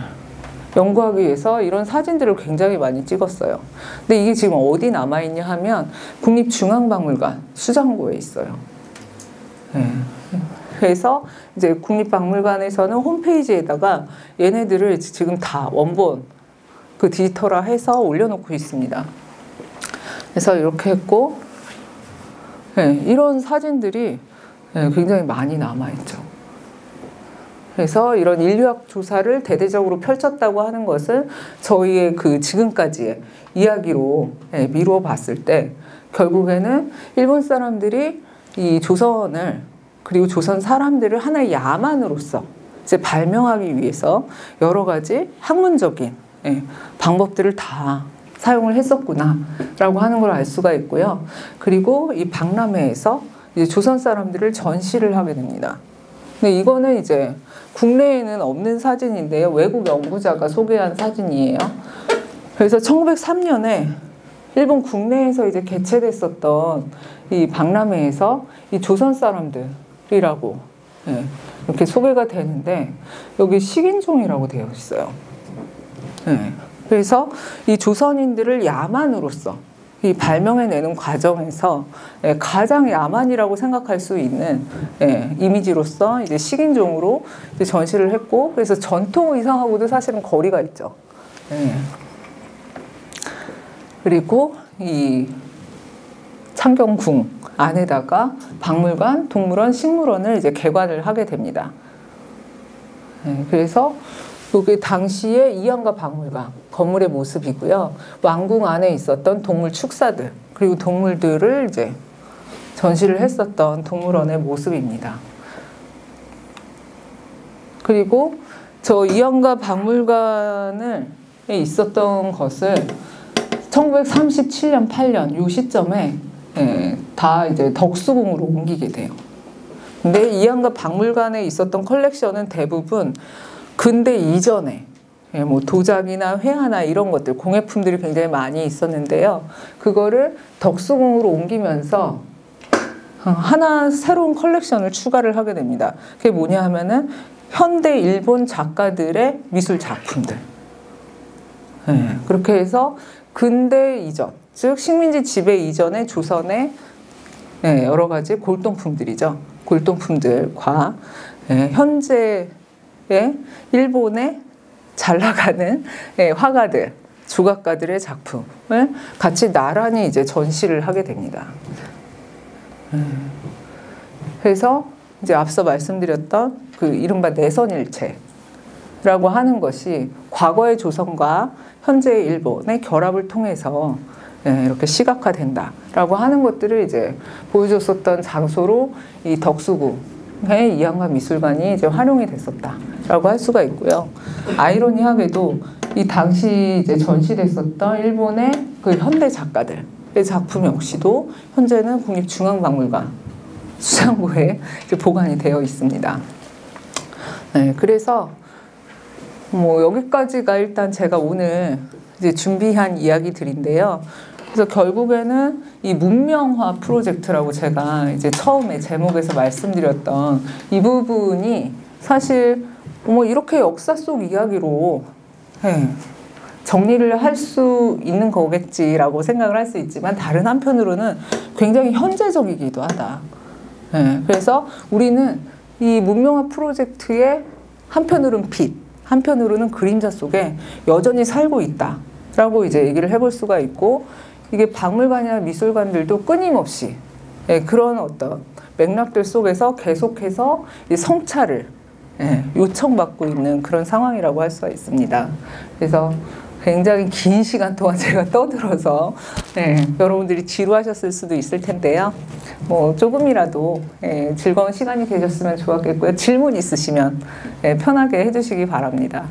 연구하기 위해서 이런 사진들을 굉장히 많이 찍었어요. 근데 이게 지금 어디 남아있냐 하면 국립중앙박물관 수장고에 있어요. 그래서 이제 국립박물관에서는 홈페이지에다가 얘네들을 지금 다 원본 그 디지털화 해서 올려놓고 있습니다. 그래서 이렇게 했고, 이런 사진들이 굉장히 많이 남아있죠. 그래서 이런 인류학 조사를 대대적으로 펼쳤다고 하는 것은 저희의 그 지금까지의 이야기로 미루어 봤을 때 결국에는 일본 사람들이 이 조선을 그리고 조선 사람들을 하나의 야만으로서 이제 발명하기 위해서 여러 가지 학문적인 방법들을 다 사용을 했었구나라고 하는 걸 알 수가 있고요. 그리고 이 박람회에서 이제 조선 사람들을 전시를 하게 됩니다. 근데 이거는 이제 국내에는 없는 사진인데요. 외국 연구자가 소개한 사진이에요. 그래서 1903년에 일본 국내에서 이제 개최됐었던 이 박람회에서 이 조선 사람들이라고 이렇게 소개가 되는데 여기 식인종이라고 되어 있어요. 그래서 이 조선인들을 야만으로서 이 발명해내는 과정에서 가장 야만이라고 생각할 수 있는 이미지로서 이제 식인종으로 이제 전시를 했고, 그래서 전통 의상하고도 사실은 거리가 있죠. 그리고 이 창경궁 안에다가 박물관, 동물원, 식물원을 이제 개관을 하게 됩니다. 그래서 여기 당시에 이양가 박물관 건물의 모습이고요. 왕궁 안에 있었던 동물 축사들, 그리고 동물들을 이제 전시를 했었던 동물원의 모습입니다. 그리고 저 이양가 박물관에 있었던 것을 1937년, 8년 요 시점에 다 이제 덕수궁으로 옮기게 돼요. 근데 이양가 박물관에 있었던 컬렉션은 대부분 근대 이전에 뭐 도자기나 회화나 이런 것들, 공예품들이 굉장히 많이 있었는데요. 그거를 덕수궁으로 옮기면서 하나 새로운 컬렉션을 추가를 하게 됩니다. 그게 뭐냐 하면은 현대 일본 작가들의 미술 작품들. 그렇게 해서 근대 이전, 즉 식민지 지배 이전의 조선의 여러 가지 골동품들이죠. 골동품들과 현재의 일본의 잘 나가는 화가들, 조각가들의 작품을 같이 나란히 이제 전시를 하게 됩니다. 그래서 이제 앞서 말씀드렸던 그 이른바 내선일체라고 하는 것이 과거의 조선과 현재의 일본의 결합을 통해서 이렇게 시각화된다라고 하는 것들을 이제 보여줬었던 장소로 이 덕수궁의 이양가 미술관이 이제 활용이 됐었다라고 할 수가 있고요. 아이러니하게도 이 당시 이제 전시됐었던 일본의 그 현대 작가들의 작품 역시도 현재는 국립중앙박물관 수장고에 이제 보관이 되어 있습니다. 그래서 뭐 여기까지가 일단 제가 오늘 이제 준비한 이야기들인데요. 그래서 결국에는 이 문명화 프로젝트라고 제가 이제 처음에 제목에서 말씀드렸던 이 부분이 사실 뭐 이렇게 역사 속 이야기로 정리를 할 수 있는 거겠지라고 생각을 할 수 있지만, 다른 한편으로는 굉장히 현재적이기도 하다. 그래서 우리는 이 문명화 프로젝트의 한편으로는 빛, 한편으로는 그림자 속에 여전히 살고 있다라고 이제 얘기를 해볼 수가 있고, 이게 박물관이나 미술관들도 끊임없이 그런 어떤 맥락들 속에서 계속해서 이 성찰을 요청받고 있는 그런 상황이라고 할 수가 있습니다. 그래서 굉장히 긴 시간 동안 제가 떠들어서 여러분들이 지루하셨을 수도 있을 텐데요. 뭐 조금이라도 즐거운 시간이 되셨으면 좋았겠고요. 질문 있으시면 편하게 해주시기 바랍니다.